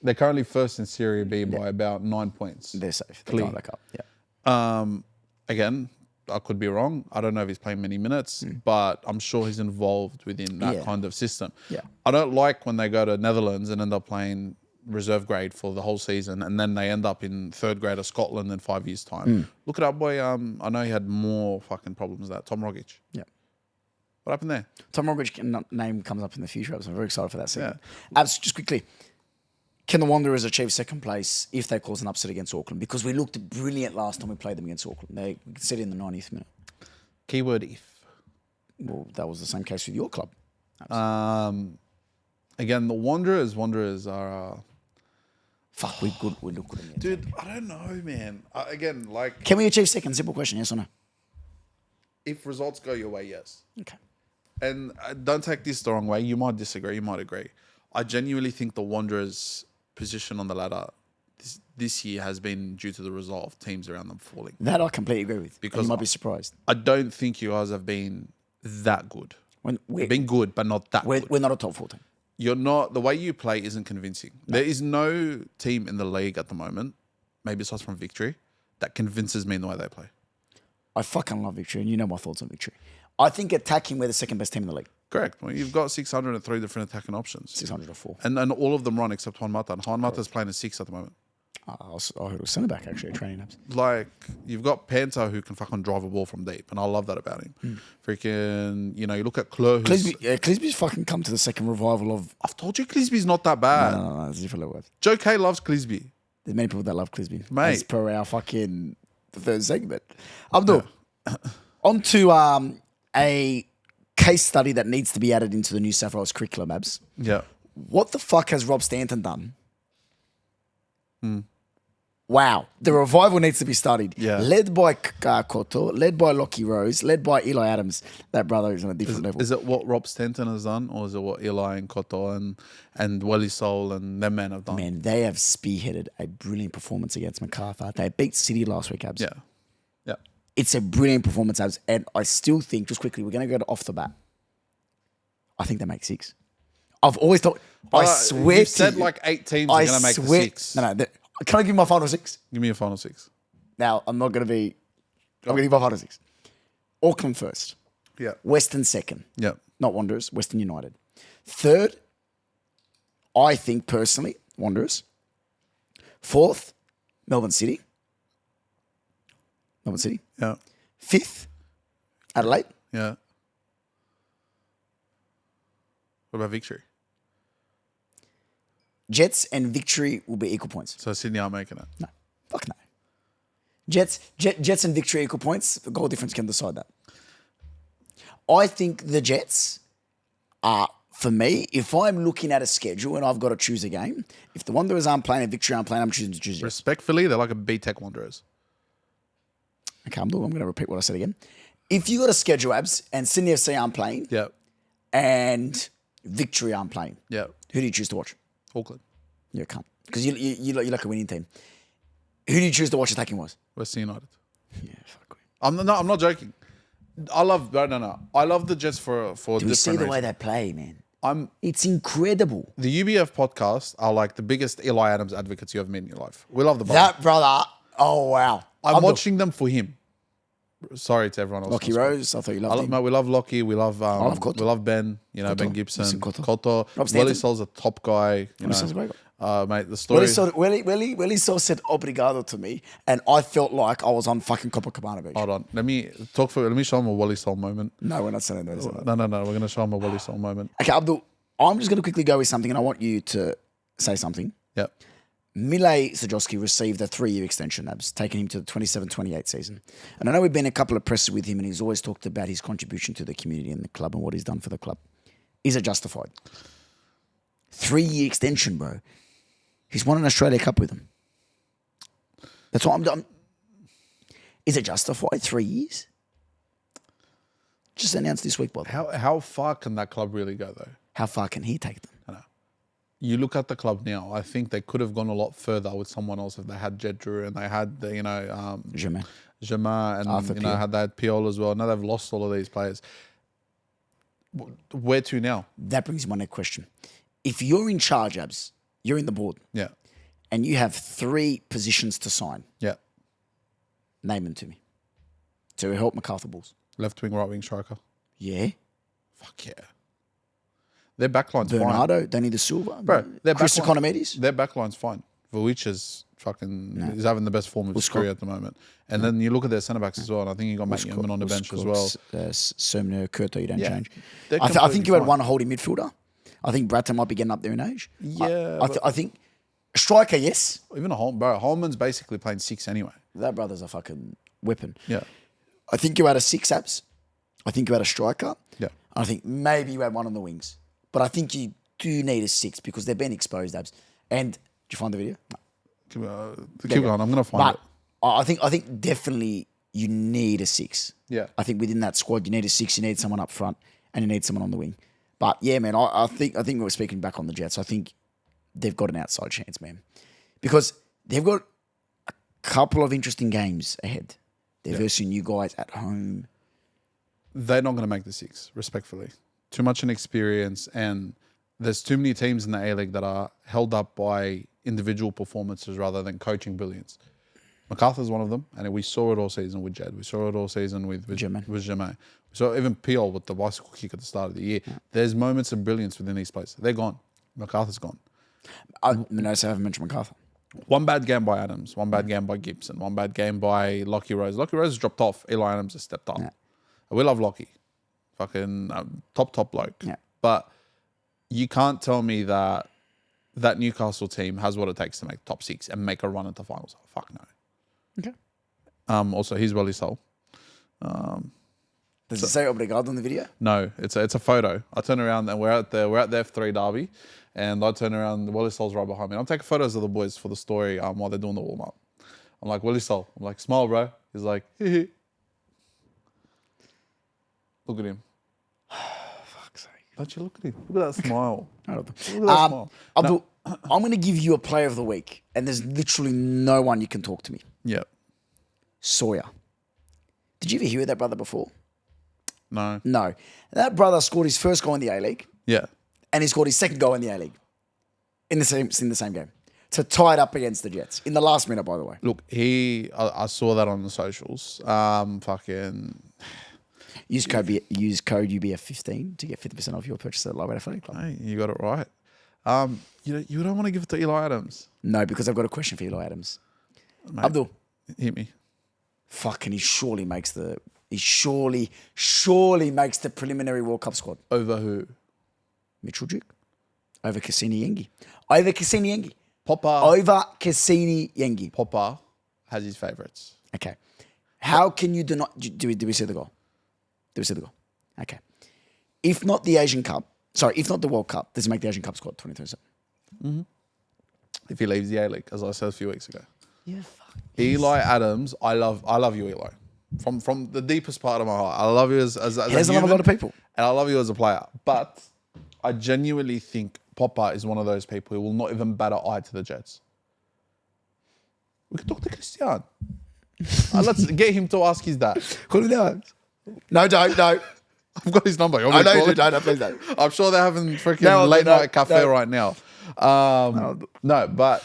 They're currently first in Serie B by about 9 points. They're safe. They're Clear. coming back up. Yeah. Again, I could be wrong. I don't know if he's playing many minutes, but I'm sure he's involved within that Yeah. kind of system. Yeah. I don't like when they go to Netherlands and end up playing reserve grade for the whole season, and then they end up in third grade of Scotland in 5 years' time. Look at our boy. I know he had more fucking problems than that. Tom Rogic. Yeah. What happened there? Tom Rogic name comes up in the future. I'm very excited for that segment. Abs, just quickly, can the Wanderers achieve second place if they cause an upset against Auckland? Because we looked brilliant last time we played them against Auckland. They said in the 90th minute. Keyword if. Well, that was the same case with your club. Again, the Wanderers are. Fuck, we look good in the Dude, I don't know, man. Again, like, Can we achieve second? Simple question, yes or no? if results go your way, yes. Okay. And don't take this the wrong way. You might disagree. You might agree. I genuinely think the Wanderers' position on the ladder this year has been due to the result of teams around them falling. That I completely agree with. Because And you might be surprised. I don't think you guys have been that good. When You've been good, but not that good. we're not a top 14. You're not. The way you play isn't convincing. There is no team in the league at the moment, maybe aside from Victory, that convinces me in the way they play. I fucking love Victory, and you know my thoughts on Victory. I think attacking, we're the second best team in the league. Correct. Well, you've got 603 different attacking options. 604. And all of them run except Juan Mata. And Juan Mata's playing a 6 at the moment. I heard it was centre back actually, training apps. Like, you've got Panta who can fucking drive a ball from deep, and I love that about him. Freaking, you look at Kleur. Clisby's fucking come to the second revival of. I've told you Clisby's not that bad. No, it's a different level. Joe K loves Clisby. There's many people that love Clisby. Mate. As per our fucking the third segment. Abdul, on to a case study that needs to be added into the New South Wales curriculum, Abs. Yeah. What the fuck has Rob Stanton done? Wow. The revival needs to be studied. Yeah. Led by Koto, led by Lockie Rose, led by Eli Adams. That brother is on a different level. Is it what Rob Stanton has done, or is it what Eli and Koto and Welly Soul and them men have done? Man, they have spearheaded a brilliant performance against MacArthur. They beat City last week, Abs. Yeah. Yeah. It's a brilliant performance, Abs. And I still think, just quickly, we're going to go off the bat. I think they make 6. I've always thought, I swear you to said you, like 8 teams are going to make the 6. No. Can I give you my final 6? Give me a final 6. Now, I'm going to give you my final 6. Auckland first. Yeah. Western second. Yeah. Not Wanderers, Western United. Third, I think personally, Wanderers. Fourth, Melbourne City. Yeah. Fifth, Adelaide. Yeah. What about Victory? Jets and Victory will be equal points. So Sydney aren't making it. No. Fuck no. Jets and Victory equal points. The goal difference can decide that. I think the Jets are, for me, if I'm looking at a schedule and I've got to choose a game, if the Wanderers aren't playing and Victory aren't playing, I'm choosing to choose Jets. Respectfully, they're like a B-Tech Wanderers. Okay, I'm going to repeat what I said again. If you got a schedule, Abs, and Sydney FC aren't playing, Yep. and Victory aren't playing, Yep. who do you choose to watch? Auckland. You can't. Because you like a winning team. Who do you choose to watch attacking-wise? Western United. Yeah, fuck. I'm not joking. I love the Jets for Do you see different the way reasons. they play, man? It's incredible. The UBF podcast are like the biggest Eli Adams advocates you ever met in your life. We love the brother. That brother, oh, wow. I'm watching them for him. Sorry to everyone else. Lockie Rose, I thought you loved him. We love Lockie. We love Koto. we love Ben. You know, Koto. Ben Gibson. Listen, Koto. Koto. Rob Willie Stanton. Sol's a top guy. You Sol's a great know, mate. The story. Willie Sol said obrigado to me, and I felt like I was on fucking Copacabana Beach. Hold on. Let me show him a Willie Sol moment. No, we're not saying that. No. We're gonna show him a Willie Sol moment. Okay, Abdul, I'm just going to quickly go with something, and I want you to say something. Yep. Mile Sajowski received a 3-year extension, Abs, taking him to the 27-28 season. And I know we've been in a couple of presses with him, and he's always talked about his contribution to the community and the club and what he's done for the club. Is it justified? 3-year extension, bro. He's won an Australia Cup with them. That's what I'm. Is it justified? 3 years? Just announced this week, by the way. How far can that club really go though? How far can he take them? You look at the club now. I think they could have gone a lot further with someone else if they had Jed Drew and they had the Jamar and Arthur Peel. had that Piol as well. Now they've lost all of these players. Where to now? That brings my next question. If you're in charge, Abs, you're in the board, Yeah, and you have 3 positions to sign, yeah. name them to me. To help MacArthur Bulls. Left wing, right wing striker. Yeah. Fuck yeah. Their backline's fine. Bernardo, Danny De Silva, Bro, their Chris backline- Economides. Their backline's fine. Vujic is he's having the best form of his career at the moment. And then you look at their centre backs as well. And I think you got Matt Newman on the bench as well. Sumner, Kurto, you don't Yeah. change. They're I think completely you had fine. one holding midfielder. I think Bratton might be getting up there in age. Yeah, I think striker, yes. Even Holman's basically playing 6 anyway. That brother's a fucking weapon. Yeah, I think you had a 6 Abs. I think you had a striker. yeah. I think maybe you had one on the wings. But I think you do need a 6 because they've been exposed, Abs. And did you find the video? No. Keep going. I'm gonna find it. But I think definitely you need a 6. Yeah. I think within that squad you need a 6. You need someone up front and you need someone on the wing. But yeah, man, I think we were speaking back on the Jets. I think they've got an outside chance, man, because they've got a couple of interesting games ahead. They're versing you guys at home. They're not going to make the 6, respectfully. Too much inexperience, and there's too many teams in the A-League that are held up by individual performances rather than coaching brilliance. MacArthur's one of them, and we saw it all season with Jed. We saw it all season with Jermaine. We saw even Peel with the bicycle kick at the start of the year. Yeah. There's moments of brilliance within these players. They're gone. MacArthur's gone. I haven't mentioned MacArthur. One bad game by Adams, one bad game by Gibson, one bad game by Lockie Rose. Lockie Rose has dropped off. Eli Adams has stepped up. Yeah. We love Lockie. Fucking top bloke. Yeah. But you can't tell me that Newcastle team has what it takes to make top 6 and make a run at the finals. Fuck no. Okay. Also, here's Willie Sol. Does it say obrigado on the video? No, it's a photo. I turn around and we're at the F3 derby, and I turn around. Willie Sol's right behind me. I'm taking photos of the boys for the story while they're doing the warm up. I'm like, Willie Sol. I'm like, smile, bro. He's like, hee. Look at him. Fuck's sake. Don't you look at him? Look at that smile. Look at that smile. Abdul, I'm going to give you a player of the week, and there's literally no one you can talk to me. Yeah. Sawyer. Did you ever hear that brother before? No. No. That brother scored his first goal in the A-League. Yeah. And he scored his second goal in the A-League. In the same game. To tie it up against the Jets. In the last minute, by the way. Look, I saw that on the socials. Use code UBF15 to get 50% off your purchase at Lightweight Athletic Club. Hey, you got it right. You don't want to give it to Eli Adams. No, because I've got a question for Eli Adams. Mate, Abdul. Hit me. Fucking he surely makes the preliminary World Cup squad. Over who? Mitchell Duke. Over Cassini Yengi. Over Cassini Yengi. Popper. Over Cassini Yengi. Popper has his favourites. Okay. How can you deny... Do we see the goal? Do we see the goal? Okay. If not the World Cup, does he make the Asian Cup squad 2027? Mm-hmm. If he leaves the A-League, as I said a few weeks ago. Yeah, fuck. Eli Adams, I love you, Eli. From the deepest part of my heart. I love you as He a doesn't love a human, lot of people. and I love you as a player. But I genuinely think Popper is one of those people who will not even bat an eye to the Jets. We can talk to Christian. Let's get him to ask his dad. Call him down. No, don't. I've got his number. You want I me to know call you him? don't. Please don't. I'm sure they're having freaking No, late no, night cafe no. right now. No, but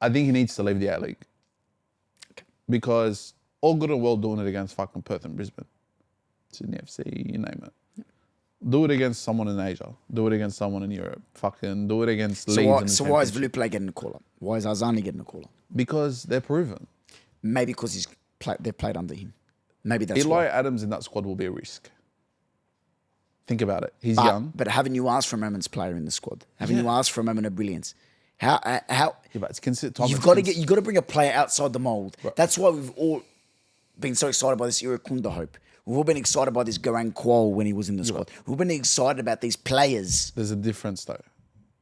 I think he needs to leave the A-League. Because all good and well doing it against fucking Perth and Brisbane. Sydney FC, you name it. Do it against someone in Asia. Do it against someone in Europe. Fucking do it against Leeds. So why is Veluplay getting a call up? Why is Arzani getting a call up? Because they're proven. Maybe because they've played under him. Maybe that's Eli why. Adams in that squad will be a risk. Think about it. He's young. But haven't you asked for a moment's player in the squad? Haven't you Yeah. asked for a moment of brilliance? How Yeah, but it's considered. you've got to bring a player outside the mold. That's why we've all been so excited by this Irakunda hope. We've all been excited by this Garang Kual when he was in the squad. We've been excited about these players. There's a difference though.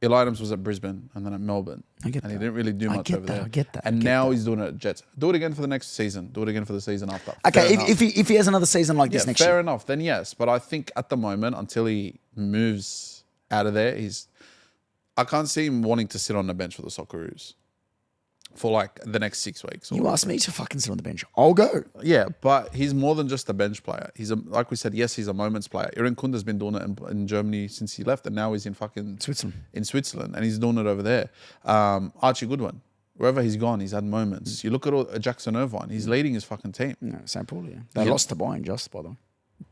Eli Adams was at Brisbane and then at Melbourne. I get and he that. didn't really do I much get over that, there. I get that, I And get now that. he's doing it at Jets. Do it again for the next season. Do it again for the season after. Okay, Fair enough. if he has another season like this Yeah, next fair year. enough. Then yes, but I think at the moment, until he moves out of there, I can't see him wanting to sit on the bench for the Socceroos for like the next 6 weeks. Or You whatever. asked me to fucking sit on the bench. I'll go. Yeah, but he's more than just a bench player. Like we said, yes, he's a moments player. Iran Kunda's been doing it in Germany since he left, and now he's in fucking Switzerland, and he's doing it over there. Archie Goodwin, wherever he's gone, he's had moments. You look at Jackson Irvine, he's leading his fucking team. No, St. Paul, yeah. They lost to Bayern just, by the way.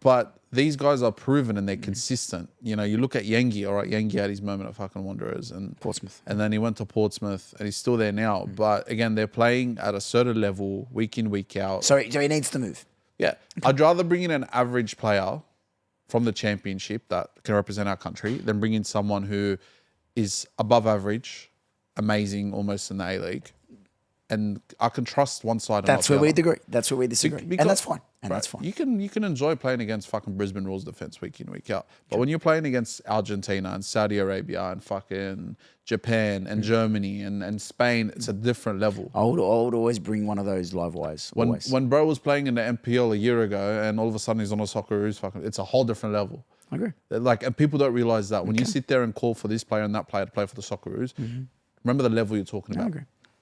But these guys are proven and they're consistent. You know, you look at Yengi, all right, Yengi had his moment at fucking Wanderers and Portsmouth. And then he went to Portsmouth and he's still there now. But again, they're playing at a certain level week in, week out. So he needs to move. Yeah. I'd rather bring in an average player from the championship that can represent our country than bring in someone who is above average, amazing, almost in the A-League. And I can trust one side. That's and where not we the other. disagree. That's where we disagree. Because- And that's fine. And Right. that's fine. You can enjoy playing against fucking Brisbane rules defense week in, week out. But when you're playing against Argentina and Saudi Arabia and fucking Japan and Germany and Spain, it's a different level. I would always bring one of those live wires. Always. When bro was playing in the MPL a year ago and all of a sudden he's on a Socceroos, fucking it's a whole different level. I agree. Like, and people don't realize that when you sit there and call for this player and that player to play for the Socceroos, remember the level you're talking about. I agree.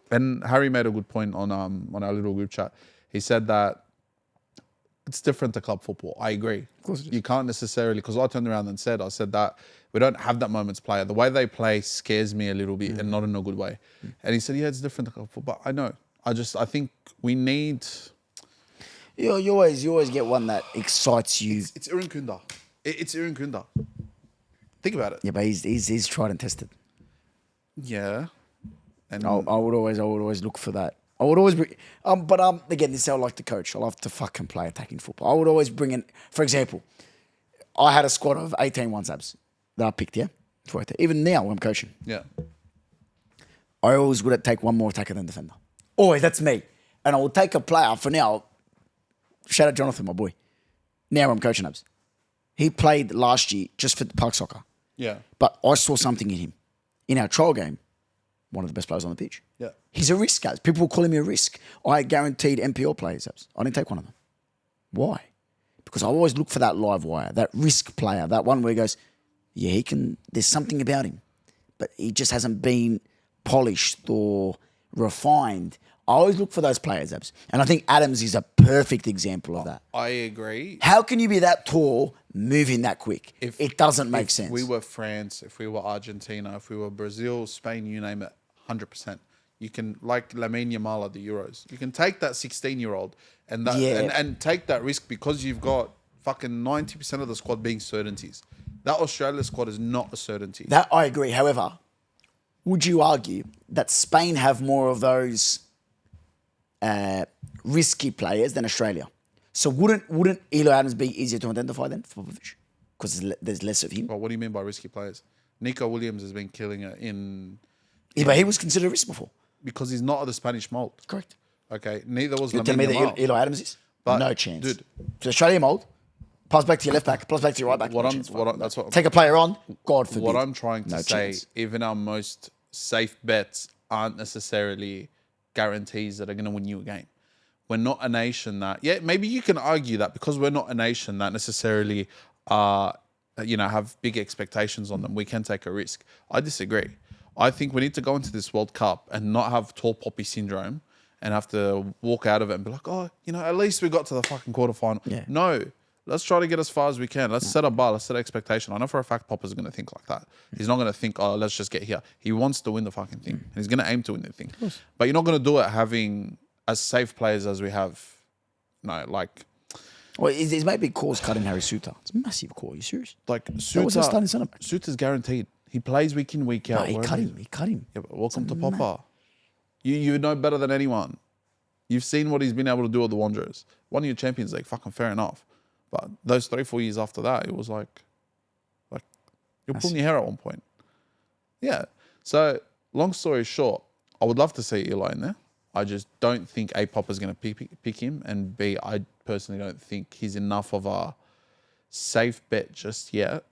And Harry made a good point on our little group chat. He said that it's different to club football. I agree. Of course it is. You can't necessarily, because I turned around and I said that we don't have that moments player. The way they play scares me a little bit and not in a good way. And he said, yeah, it's different to club football. But I know. I think we need... You always get one that excites you. It's Iran Kunda. It's Iran Kunda. Think about it. Yeah, but he's tried and tested. Yeah. And I would always look for that. I would always bring, but again, this is how I like to coach. I love to fucking play attacking football. I would always bring in, for example, I had a squad of 18 one-subs that I picked, yeah? Even now when I'm coaching. yeah. I always would take one more attacker than defender. Always, that's me. And I would take a player for now. Shout out Jonathan, my boy. Now I'm coaching Abs. He played last year just for park soccer. Yeah. But I saw something in him. In our trial game, one of the best players on the pitch. Yeah. He's a risk, guys. People were calling me a risk. I guaranteed MPL players, Abs. I didn't take one of them. Why? Because I always look for that live wire, that risk player, that one where he goes, yeah, he can, there's something about him, but he just hasn't been polished or refined. I always look for those players, Abs. And I think Adams is a perfect example of that. I agree. How can you be that tall, moving that quick? It doesn't make sense. If we were France, if we were Argentina, if we were Brazil, Spain, you name it, 100%. You can, like Lamine Yamal at the Euros, you can take that 16-year-old and and take that risk because you've got fucking 90% of the squad being certainties. That Australia squad is not a certainty. That I agree. However, would you argue that Spain have more of those risky players than Australia? So wouldn't Eli Adams be easier to identify than for Popovich? Because there's less of him. Well, what do you mean by risky players? Nico Williams has been killing it Yeah, but he was considered a risk before. because he's not of the Spanish mold. Correct. Okay, neither was You're Lamine telling me Yamal. that Eli Adams is? But, No chance. dude. So Australia mold, pass back to your left back, pass back to your right back. What no I'm- chance. what I'm- that's what- Take a player on, God forbid. What I'm trying to No say, chance. even our most safe bets aren't necessarily guarantees that are going to win you a game. we're not a nation that, maybe you can argue that because we're not a nation that necessarily, have big expectations on them, we can take a risk. I disagree. I think we need to go into this World Cup and not have tall poppy syndrome and have to walk out of it and be like, oh, at least we got to the fucking quarterfinal. Yeah. No, let's try to get as far as we can. Let's set a bar. Let's set an expectation. I know for a fact Popper's going to think like that. He's not going to think, oh, let's just get here. He wants to win the fucking thing. And he's going to aim to win the thing. But you're not going to do it having as safe players as we have. No, like... Well, it's maybe cause cutting Harry Suter. It's a massive call. Are you serious? Like, That was a starting centre back. Suter's guaranteed. He plays week in, week No, out. he wherever cut he him. is. He cut him. Yeah, but welcome to Popper. You know better than anyone. You've seen what he's been able to do with the Wanderers. Won your Champions League, fucking fair enough. But those 3-4 years after that, it was like you're pulling your hair at one point. Yeah. So, long story short, I would love to see Eli in there. I just don't think A. Popper's going to pick him. And B, I personally don't think he's enough of a safe bet just yet.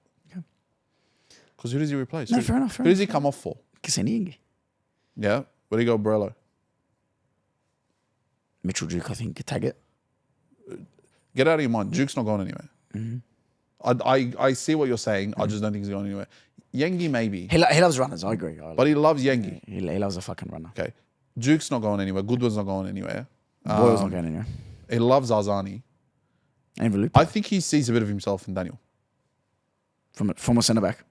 Because who does he replace? No, fair enough. Who does he come off for? Kaseniengi. Yeah. Where do you go, Borello? Mitchell Duke, I think, could tag it. Get out of your mind. Duke's not going anywhere. I see what you're saying. I just don't think he's going anywhere. Yengi, maybe. He loves runners. I agree. But he loves Yengi. He loves a fucking runner. Okay. Duke's not going anywhere. Goodwin's not going anywhere. Boyle's not going anywhere. He loves Arzani. And Velupa. I think he sees a bit of himself in Daniel. From a centre back.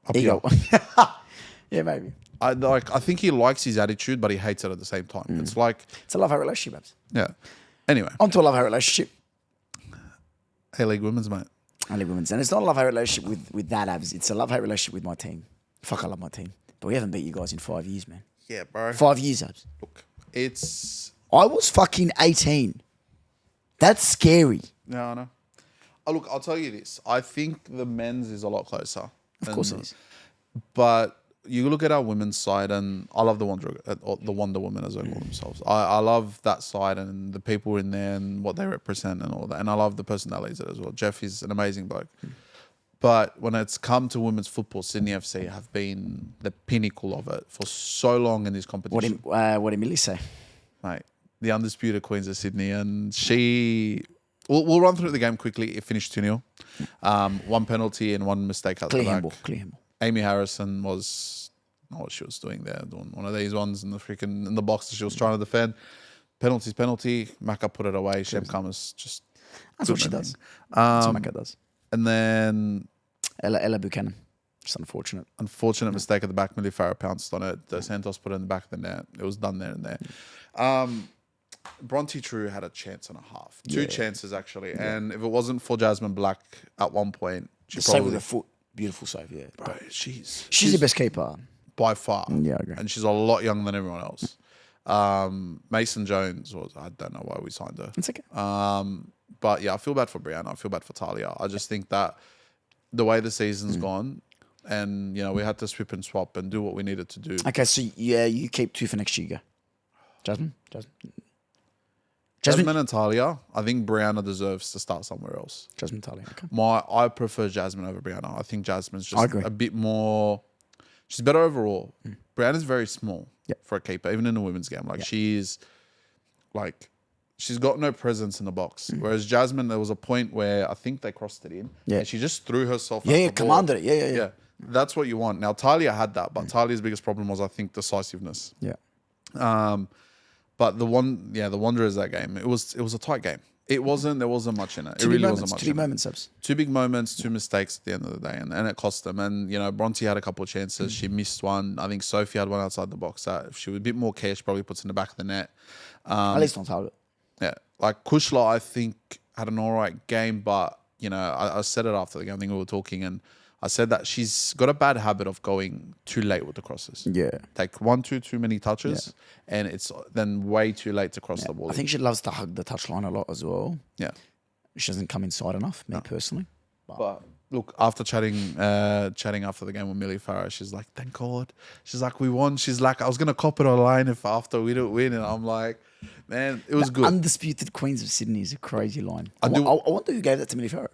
Up here. Ego. Yeah, maybe. I think he likes his attitude, but he hates it at the same time. It's like, It's a love-hate relationship, Abs. yeah. Anyway, On to a love-hate relationship. A-League Women's, mate. I live women's. And it's not a love-hate relationship with that, Abs. It's a love-hate relationship with my team. Fuck, I love my team. But we haven't beat you guys in 5 years, man. Yeah, bro. 5 years, Abs. Look, it's... I was fucking 18. That's scary. No, I know. Oh, look, I'll tell you this. I think the men's is a lot closer. Of course it is. But you look at our women's side, and I love the Wonder Woman, as they call themselves. I love that side and the people in there and what they represent and all that. And I love the person that leads it as well. Jeff is an amazing bloke. But when it's come to women's football, Sydney FC have been the pinnacle of it for so long in this competition. What did Millie say? Mate, the undisputed Queens of Sydney. And she... We'll run through the game quickly. It finished 2-0. One penalty and one mistake at the back. Clear handball. Amy Harrison was not what she was doing there, doing one of these ones in the box that she was trying to defend. Penalty. Maka put it away. Shem Cummins just... That's what she does. That's what Maka does. And then... Ella Buchanan. Just unfortunate. Unfortunate mistake at the back. Millie Farah pounced on it. Dos Santos put it in the back of the net. It was done there and there. Bronte True had a chance and a half. Two chances, actually. Yeah. And if it wasn't for Jasmine Black at one point... She save with her foot. Beautiful save, yeah. Bro, she's the best keeper. By far. Yeah, I agree. And she's a lot younger than everyone else. Mason Jones was... I don't know why we signed her. It's okay. But yeah, I feel bad for Brianna. I feel bad for Talia. I just think that the way the season's gone, and we had to swip and swap and do what we needed to do. Okay, so yeah, you keep 2 for next year. Go. Jasmine And Talia. I think Brianna deserves to start somewhere else. Jasmine Talia. Okay. I prefer Jasmine over Brianna. I think Jasmine's I just agree. a bit more... She's better overall. Brianna's very small for a keeper, even in the women's game. Like she's got no presence in the box. Whereas Jasmine, there was a point where I think they crossed it in. Yeah. And she just threw herself at Yeah, the ball. commanded it. Yeah. That's what you want. Now, Talia had that, but Talia's biggest problem was, I think, decisiveness. Yeah. But the Wanderers, that game, it was a tight game. There wasn't much in it. Two It really big wasn't moments. much. Two big moments, Subs. Two big moments, two mistakes at the end of the day, and it cost them. And Bronte had a couple of chances. She missed one. I think Sophie had one outside the box that if she was a bit more careful, she probably puts in the back of the net. At least on target. Yeah, like Kushla, I think had an all right game, but I said it after the game. I think we were talking, and I said that she's got a bad habit of going too late with the crosses. Yeah. Take 1, 2 too many touches, and it's then way too late to cross the ball. I think she loves to hug the touchline a lot as well. Yeah. She doesn't come inside enough, me personally. But look, after chatting after the game with Millie Farah, she's like, "Thank God." She's like, "We won." She's like, "I was gonna cop it online if after we didn't win," and I'm like, "Man, it was good." Undisputed Queens of Sydney is a crazy line. I do- wonder who gave that to Millie Farah.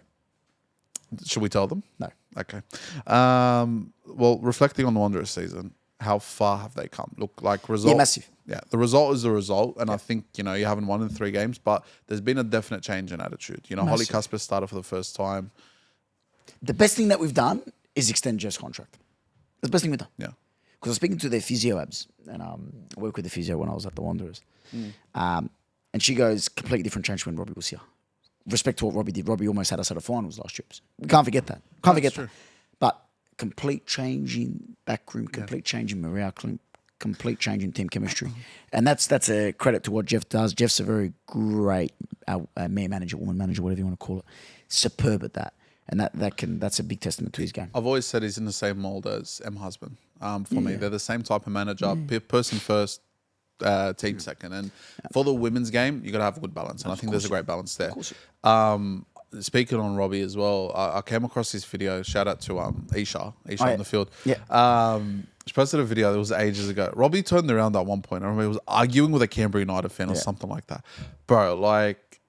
Should we tell them? No. Okay. Well, reflecting on the Wanderers season, how far have they come? Look, like result. Yeah, massive. Yeah, the result is the result, and I think you haven't won in 3 games, but there's been a definite change in attitude. Holly Massive. Casper started for the first time. The best thing that we've done is extend Jeff's contract. That's the best thing we've done. Yeah, Because I was speaking to their physio abs, and I worked with the physio when I was at the Wanderers. And she goes, completely different change when Robbie was here. Respect to what Robbie did. Robbie almost had us at a finals last year. We can't forget that. Can't forget that. But complete change in backroom, complete change in morale, complete change in team chemistry. And that's a credit to what Jeff does. Jeff's a very great man manager, woman manager, whatever you want to call it. Superb at that. And that's a big testament to his game. I've always said he's in the same mold as M. Husband. For me, they're the same type of manager, person first, team second. And for the women's game, you got to have a good balance. And I think there's a great balance there. Speaking on Robbie as well, I came across this video. Shout out to Isha on the field. Yeah. She posted a video that was ages ago. Robbie turned around at one point. I remember he was arguing with a Canberra United fan or something like that. Bro, like,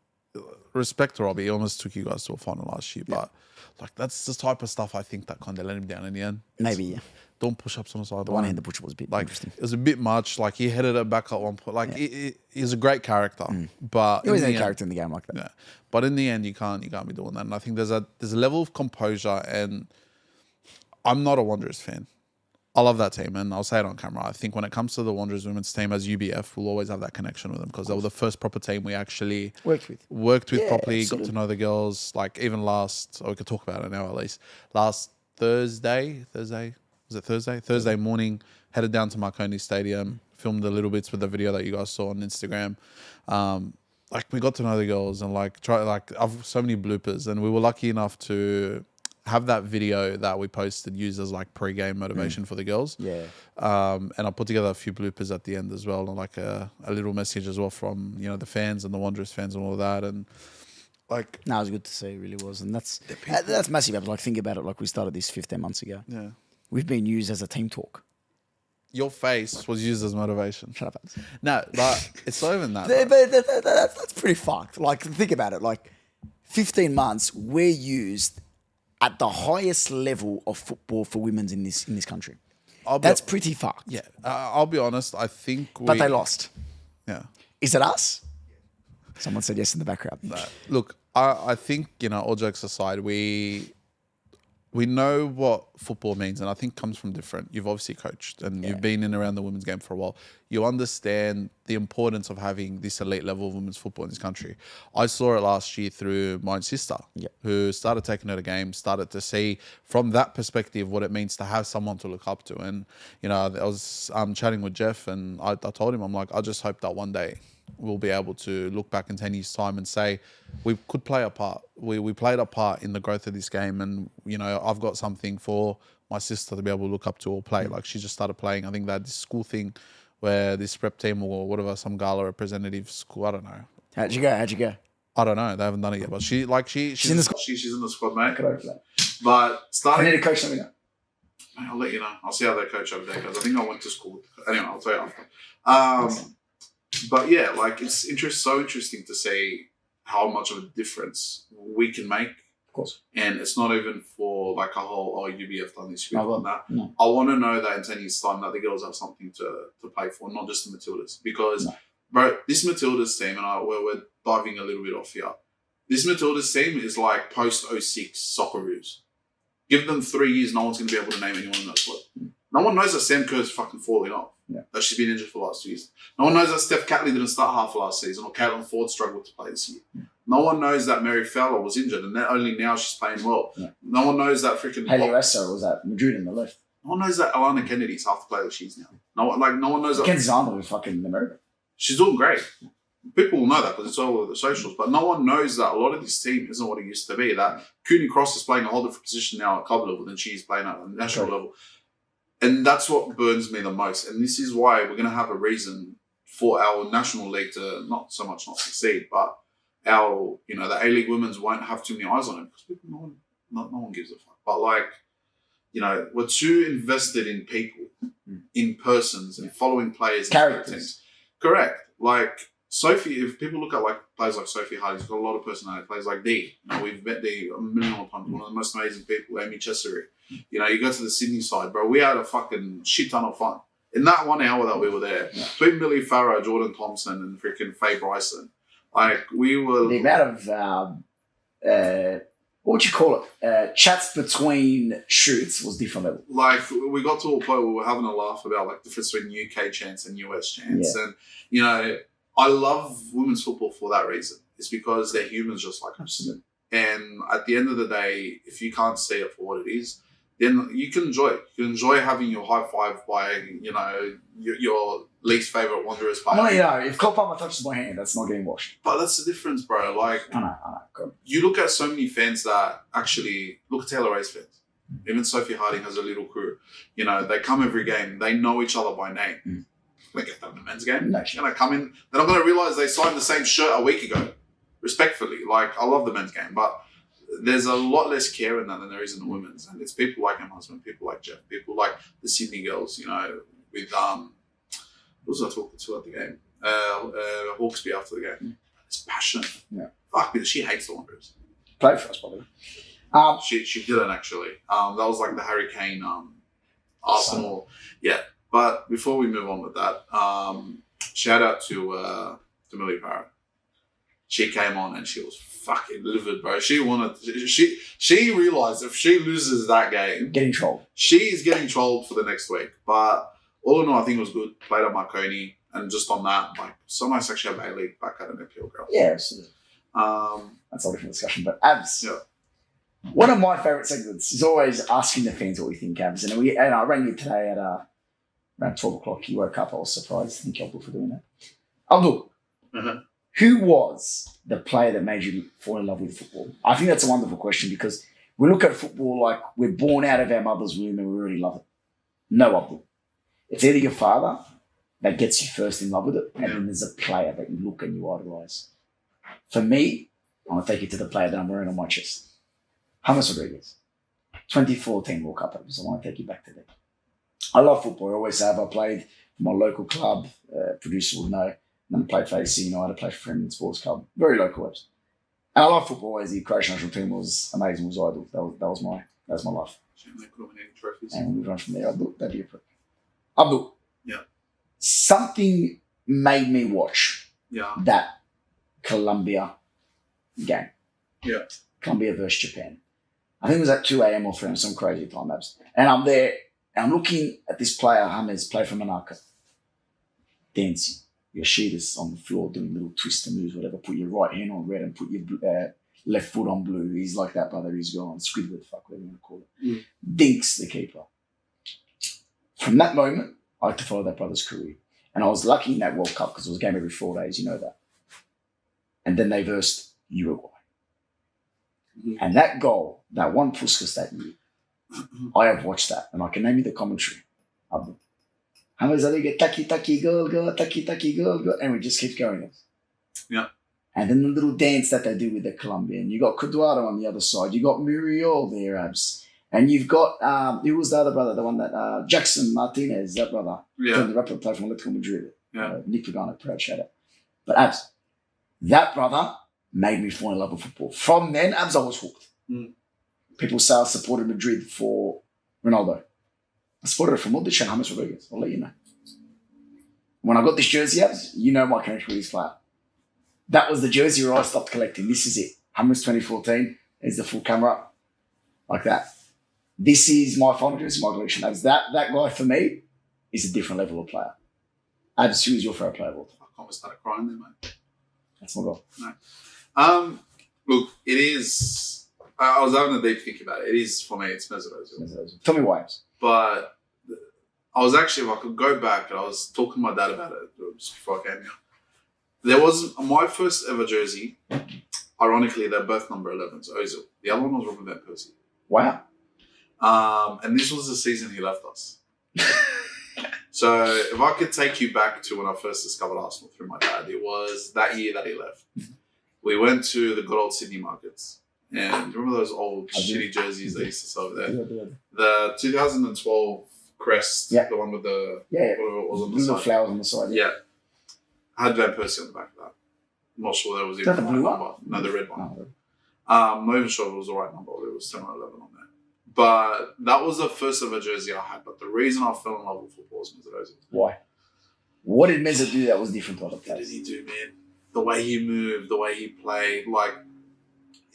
respect to Robbie. He almost took you guys to a final last year. But, like, that's the type of stuff I think that kind of let him down in the end. Maybe, yeah. Don't push ups on the side. The one-handed push was a bit like, interesting. It was a bit much. Like, he headed it back at one point. Like, he's a great character. But He always had a character in the game like that. Yeah. But in the end, you can't be doing that. And I think there's a level of composure, and I'm not a Wanderers fan. I love that team, and I'll say it on camera. I think when it comes to the Wanderers women's team as UBF, we'll always have that connection with them because they were the first proper team we actually worked with properly, absolutely. got to know the girls. Like even we could talk about it now at least. Last Thursday morning, headed down to Marconi Stadium, filmed the little bits with the video that you guys saw on Instagram. Like we got to know the girls and I've so many bloopers, and we were lucky enough to have that video that we posted used as like pre-game motivation for the girls. Yeah. And I put together a few bloopers at the end as well, and like a little message as well from the fans and the Wanderers fans and all of that. And like, no, it was good to see. It really was, and that's massive. Like think about it. Like we started this 15 months ago. Yeah. We've been used as a team talk. Your face was used as motivation. Shut up, Alex. No, but it's not even that. But that's pretty fucked. Like think about it. Like 15 months, we're used at the highest level of football for women's in this country. That's pretty fucked. Yeah, I'll be honest. I think but they lost. Yeah. Is it us? Someone said yes in the background. Look, I think all jokes aside, we know what football means, and I think comes from different. You've obviously coached, and you've been in around the women's game for a while. You understand the importance of having this elite level of women's football in this country. I saw it last year through my sister, who started taking her to games, started to see from that perspective what it means to have someone to look up to. And I was chatting with Jeff, and I told him, I'm like, I just hope that one day we'll be able to look back in 10 years' time and say we could play a part. We played a part in the growth of this game, and I've got something for my sister to be able to look up to or play. Like she just started playing. I think that this school thing where this prep team or whatever, some gala representative school, I don't know. How'd you go? I don't know. They haven't done it yet, but she's in the squad. She's in the squad, mate. But starting. I need to coach something. I'll let you know. I'll see how they coach over there because I think I went to school. Anyway, I'll tell you after. But yeah, like it's so interesting to see how much of a difference we can make. Of course. And it's not even for like a whole, UBF done this, No, done that. no. I want to know that in 10 years' time that the girls have something to play for, not just the Matildas. Because, bro, this Matildas team, and we're diving a little bit off here, this Matildas team is like post-06 Socceroos. Give them 3 years, no one's going to be able to name anyone in that squad. No one knows that Sam Kerr's fucking falling off. Yeah. That she's been injured for the last 2 years. No one knows that Steph Catley didn't start half last season, or Caitlin Ford struggled to play this year. Yeah. No one knows that Mary Fowler was injured, and only now she's playing well. Yeah. No one knows that freaking Haley Wesser was at Madrid in the left. No one knows that Alana Kennedy's half the player that she's now. No one knows that. Ken's Arnold was fucking America. She's doing great. People will know that because it's all over the socials, but no one knows that a lot of this team isn't what it used to be. That Cooney Cross is playing a whole different position now at club level than she's playing at the national level. And that's what burns me the most. And this is why we're going to have a reason for our national league to not so much not succeed, but our, the A-League women's won't have too many eyes on it because no one gives a fuck. But we're too invested in people, in persons, and following players. Characters. Correct. Like Sophie, if people look at like players like Sophie Hardy's got a lot of personality. Players like Dee. We've met Dee a million times. One of the most amazing people, Amy Chesery. You know, you go to the Sydney side, bro. We had a fucking shit ton of fun in that 1 hour that we were there. Between Billy Farrow, Jordan Thompson, and freaking Faye Bryson, like we were. The amount of what would you call it? Chats between shoots was different level. Like we got to a point where we were having a laugh about like the difference between UK chants and US chants, and you know, I love women's football for that reason. It's because they're humans just like us. Absolutely. And at the end of the day, if you can't see it for what it is, then you can enjoy it. You can enjoy having your high five by, you know, your least favorite Wanderers player. Well, you know, if Cole Palmer touches my hand, that's not getting washed. But that's the difference, bro. Like, I know. Go. you look at so many fans that actually look at Taylor Ray's fans. Even Sophie Harding has a little crew. You know, they come every game. They know each other by name. They get them in the men's game. No. They're going to come in. They're not going to realize they signed the same shirt a week ago. Respectfully, like I love the men's game, but there's a lot less care in that than there is in the women's, and it's people like Emma Husband, people like Jeff, people like the Sydney girls. You know, with who was I talking to at the game? Hawkesby after the game. It's passionate. Yeah. Fuck, because she hates the Wanderers. Played for us, probably. She didn't actually. That was like the Harry Kane Arsenal. Yeah, but before we move on with that, shout out to Millie Parrott. She came on and she was fucking livid, bro. She realised if she loses that game, Getting trolled. she's getting trolled for the next week. But all in all, I think it was good. Played at Marconi, and just on that, like, so nice actually have Bailey back at an appeal girl. Yeah, absolutely. That's a different discussion. But Abs, one of my favourite segments is always asking the fans what we think, Abs. And I rang you today at around 12 o'clock. You woke up. I was surprised. Thank you, Abdul, for doing that. Abdul, who was the player that made you fall in love with football? I think that's a wonderful question because we look at football like we're born out of our mother's womb and we already love it. No, Abdul. It's either your father that gets you first in love with it, and then there's a player that you look and you idolise. For me, I'm going to take you to the player that I'm wearing on my chest. James Rodriguez. 2014 World Cup. So I want to take you back to that. I love football. I always have. I played for my local club. Producer will know. Then I played for AC United. I played for Fremont Sports Club. Very local webs. And I love football. As the Croatian national team was amazing. Was idol. That was my life. They put on any trophies. And we run from there. Abdul, that'd be a prick. Abdul. Yeah. Something made me watch that Colombia game. Yeah. Colombia versus Japan. I think it was at 2 a.m. or 3 some crazy time apps. And I'm there and I'm looking at this player, James, play for Monaco. Dancing. Your sheet is on the floor doing little twister moves, whatever. Put your right hand on red and put your left foot on blue. He's like that, brother. He's going Squidward, fuck, whatever you want to call it. Dinks the keeper. From that moment, I had to follow that brother's career. And I was lucky in that World Cup because it was a game every 4 days, you know that. And then they versed Uruguay. And that goal, that one Puskas that year, I have watched that. And I can name you the commentary. James Rodriguez, taki, goal, taki, goal. And we just keep going. Yeah. And then the little dance that they do with the Colombian. You got Cuadrado on the other side. You got Muriel there, Abs. And you've got, who was the other brother? The one that, Jackson Martinez, that brother. Yeah. The rapper played from Atletico Madrid. Yeah. Nick Pagano, proud shout out. But Abs, that brother made me fall in love with football. From then, Abs, I was hooked. People say I supported Madrid for Ronaldo. I supported it for Modric and James Rodriguez. I'll let you know. When I got this jersey, Abs, you know my connection with this player. That was the jersey where I stopped collecting. This is it. James 2014. There's the full camera. Like that. This is my final jersey, my collection. Abs, that guy for me is a different level of player. Abs, who is your favourite player of all time? I almost started crying there, mate. That's my goal. No. Look, it is. I was having a deep think about it. It is for me. It's Mesut Ozil. Tell me why. Abs. But I was actually, if I could go back, and I was talking to my dad about it just before I came here. There was my first ever jersey. Ironically, they're both number 11s. Ozil. The other one was Robin van Persie. Wow. And this was the season he left us. So if I could take you back to when I first discovered Arsenal through my dad, it was that year that he left. We went to the good old Sydney markets. And remember those old shitty jerseys they used to sell over there? Yeah. The 2012 crest, the one with the whatever it was on the little side. flowers on the side. Yeah. I had Van Persie on the back of that. I'm not sure there was even the the right blue number. one? No, the red one. Oh. I'm not even sure if it was the right number. It was 10 or 11 on there. But that was the first ever jersey I had. But the reason I fell in love with football was Mesut Ozil. Why? What did Mesut do that was different to other What did players? he do, man? The way he moved, the way he played, like,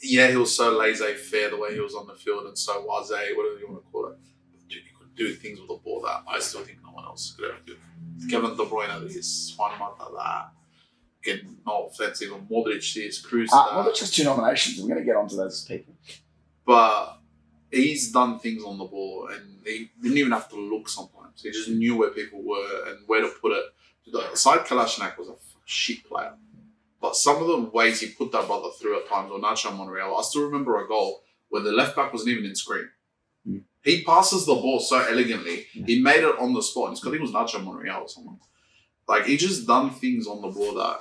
yeah, he was so laissez-faire, the way he was on the field, and so whatever you want to call it. But dude, he could do things with the ball that I still think no one else could ever do. Kevin De Bruyne is one month like that. Getting no offensive, or Modric is Cruz. Well, just 2 nominations. We're going to get onto those people. But he's done things on the ball, and he didn't even have to look sometimes. He just knew where people were and where to put it. Aside Kalashnik was a shit player. But some of the ways he put that brother through at times, or Nacho Monreal, I still remember a goal where the left back wasn't even in screen. Mm. He passes the ball so elegantly. Yeah. He made it on the spot. And it's because he was Nacho Monreal or someone. Like, he just done things on the ball that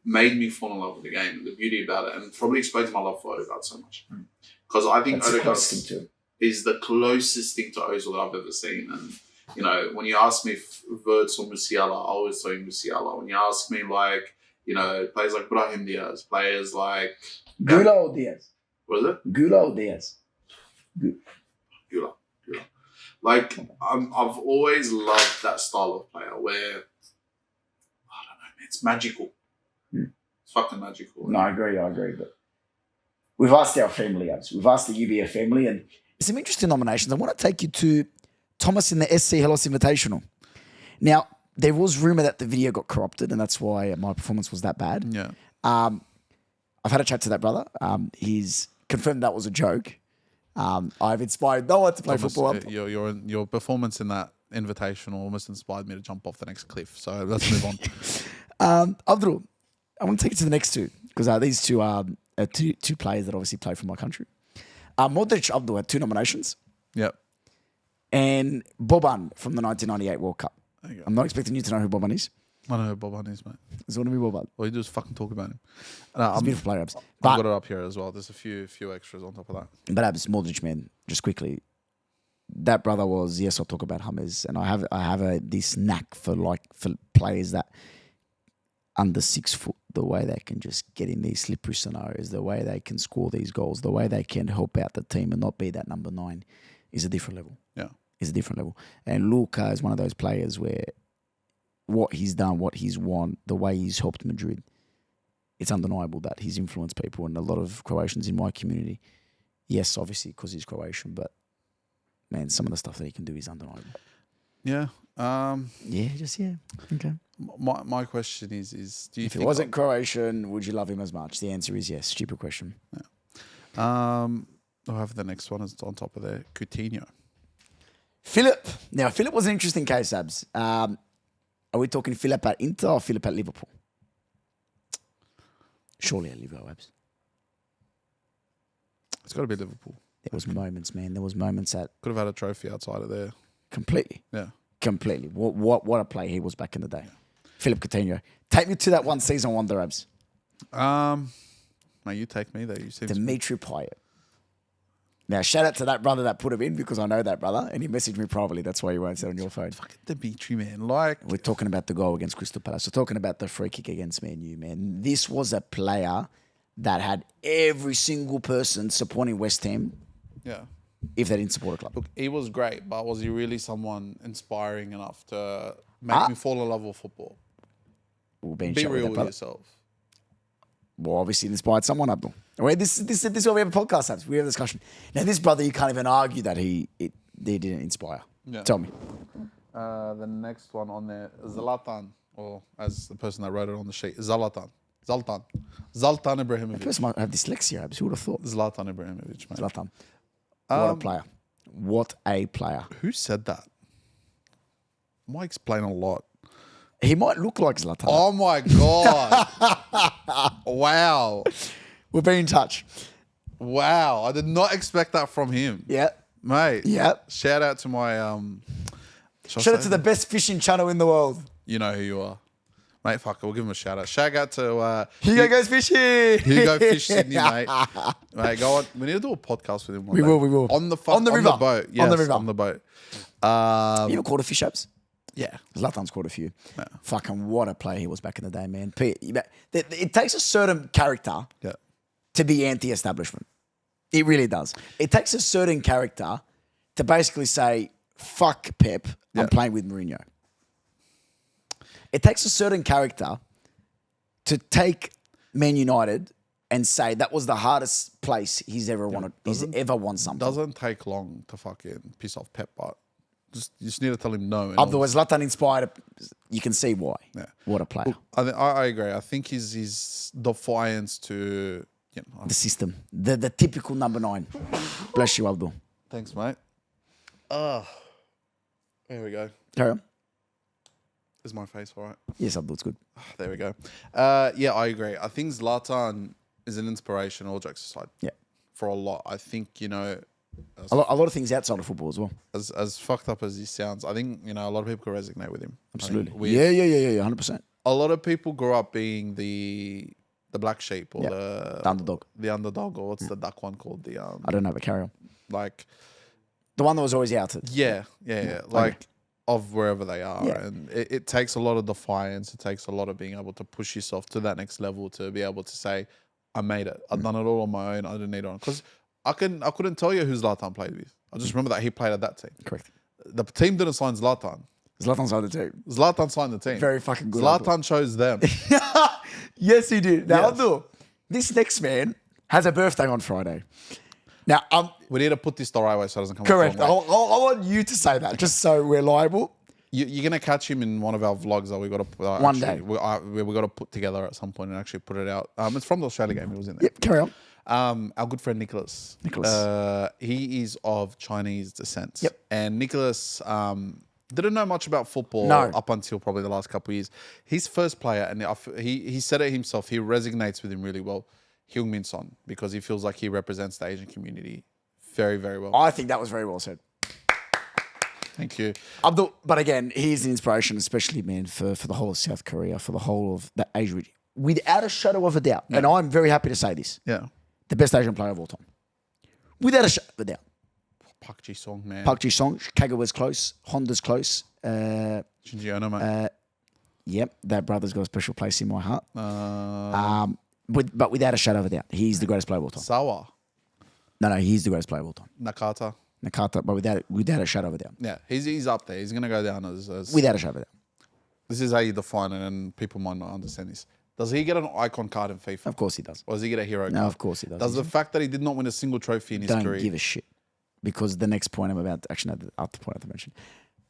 made me fall in love with the game and the beauty about it, and probably explains my love for Odegaard so much. Because I think Odegaard is the closest thing to Ozil that I've ever seen. And, you know, when you ask me if Verts or Musiala, I always say Musiala. When you ask me, like, you know, players like Brahim Diaz, players like... Gula or Diaz? What is it? Gula or Diaz? Gula. Like, I've always loved that style of player where, I don't know, it's magical. It's fucking magical. No, I agree. But we've asked our family, we've asked the UBF family, and some interesting nominations. I want to take you to Thomas in the SC Hellas Invitational. Now, there was rumor that the video got corrupted, and that's why my performance was that bad. Yeah. I've had a chat to that brother. He's confirmed that was a joke. I've inspired no one to play football. Your performance in that invitational almost inspired me to jump off the next cliff. So let's move on. Abdul, I want to take it to the next two, because these two are two players that obviously play for my country. Modric Abdul had 2 nominations. Yep. And Boban from the 1998 World Cup. I'm not expecting you to know who Boban is. I know who Boban is, mate. It's going to be Boban. All you do is fucking talk about him. He's a beautiful player, Abs. I've got it up here as well. There's a few extras on top of that. But Abs, Modric, man, just quickly, that brother was, yes, I'll talk about Hummers, and I have this knack for players that under 6 foot, the way they can just get in these slippery scenarios, the way they can score these goals, the way they can help out the team and not be that number 9 is a different level. Yeah. Is a different level. And Luka is one of those players where what he's done, what he's won, the way he's helped Madrid, it's undeniable that he's influenced people, and a lot of Croatians in my community. Yes, obviously because he's Croatian, but man, some of the stuff that he can do is undeniable. Yeah. Okay. My question is do you if think he wasn't Croatian, would you love him as much? The answer is yes. Stupid question. Yeah. I'll have the next one is on top of there. Coutinho. Philip. Now, Philip was an interesting case, Abs. Are we talking Philip at Inter or Philip at Liverpool? Surely at Liverpool, Abs. It's got to be Liverpool. There was moments, man. There was moments that... Could have had a trophy outside of there. Completely. Yeah. Completely. What a play he was back in the day. Yeah. Philip Coutinho. Take me to that one season wonder, Abs. Mate, you take me there. You seem Dimitri Payet. Now, shout out to that brother that put him in, because I know that brother, and he messaged me privately. That's why you won't say it on your phone. Fucking Dimitri, man. Like, we're talking about the goal against Crystal Palace. We're talking about the free kick against Man U, man. This was a player that had every single person supporting West Ham. Yeah. If they didn't support a club. Look, he was great, but was he really someone inspiring enough to make me fall in love with football? We'll be real with yourself. Well, obviously it inspired someone, Abdul. This is why we have a podcast, Abs. We have a discussion. Now, this brother, you can't even argue that they didn't inspire. Yeah. Tell me. The next one on there, Zlatan, or as the person that wrote it on the sheet, Zlatan Ibrahimovic. The person might have dyslexia, Abs. Who would have thought? Zlatan Ibrahimovic, mate. Zlatan. What a player. What a player. Who said that? Might explain a lot. He might look like Zlatan. Oh, my God. Wow. We'll be in touch. Wow. I did not expect that from him. Yeah. Mate. Yeah. Shout out to my... shout out to the best fishing channel in the world. You know who you are. Mate, fuck it. We'll give him a shout out. Shout out to... Hugo Goes Fishing. Hugo Fish Sydney, mate. Mate, go on. We need to do a podcast with him one day. We will. On the river. On the boat. Yes, on the river. On the boat. You ever caught a fish, Abs? Yeah. Zlatan's caught a few. Yeah. Fucking what a player he was back in the day, man. It takes a certain character to be anti-establishment. It really does. It takes a certain character to basically say, fuck Pep, Yeah. I'm playing with Mourinho. It takes a certain character to take Man United and say that was the hardest place he's ever wanted. He's ever won something. Doesn't take long to fucking piss off Pep, but you just need to tell him no. and Otherwise, Zlatan inspired. You can see why. Yeah. What a player. I agree. I think his defiance to The system. The typical number 9. Bless you, Abdul. Thanks, mate. There we go. Carry on. Is my face all right? Yes, Abdul, it's good. There we go. Yeah, I agree. I think Zlatan is an inspiration, all jokes aside. Yeah. For a lot. I think, A lot of things outside of football as well. as fucked up as he sounds, I think, a lot of people can resonate with him. Absolutely. Yeah, 100%. A lot of people grew up being the black sheep or The underdog. the underdog, or what's the duck one called? I don't know, but carry on. Like, The one that was always outed. yeah. Like, of wherever they are. Yeah. And it takes a lot of defiance. It takes a lot of being able to push yourself to that next level to be able to say, I made it. I've done it all on my own. I didn't need on. Because I couldn't tell you who Zlatan played with. I just remember that he played at that team. Correct. The team didn't sign Zlatan. Zlatan's on the team. Zlatan signed the team. Very fucking good. Zlatan chose them. Yes, he did. Now, Yes. Abdul, this next man has a birthday on Friday. Now, We need to put this the right way so it doesn't come correct. I off wrong. want you to say that just so we're liable. You're gonna catch him in one of our vlogs that we got to One day. we got to put together at some point and actually put it out. It's from the Australia game. He was in there. Yep, carry on. Our good friend Nicholas. Nicholas. He is of Chinese descent. Yep. And Nicholas didn't know much about football No. up until probably the last couple of years. His first player, and he said it himself, he resonates with him really well, Heung-min Son, because he feels like he represents the Asian community very, very well. I think that was very well said. Thank you. Abdul, but again, he's an inspiration, especially, man, for the whole of South Korea, for the whole of the Asia region. Without a shadow of a doubt, and I'm very happy to say this, Yeah. the best Asian player of all time. Without a shadow of a doubt. Park Ji-sung, man. Park Ji-sung, Kagawa's close, Honda's close. Shinji Ono, mate. Yep, that brother's got a special place in my heart. But without a shadow of a doubt, he's the greatest player of all time. Sawa. No, he's the greatest player of all time. Nakata. Nakata, but without a shadow of a doubt. Yeah, he's up there. He's going to go down as Without a shadow of a doubt. This is how you define it, and people might not understand this. Does he get an icon card in FIFA? Of course he does. Or does he get a hero card? No, of course he does. Does the fact that he did not win a single trophy in his Don't career... give a shit. Because the next point I'm about to, actually, after the point I have to mention.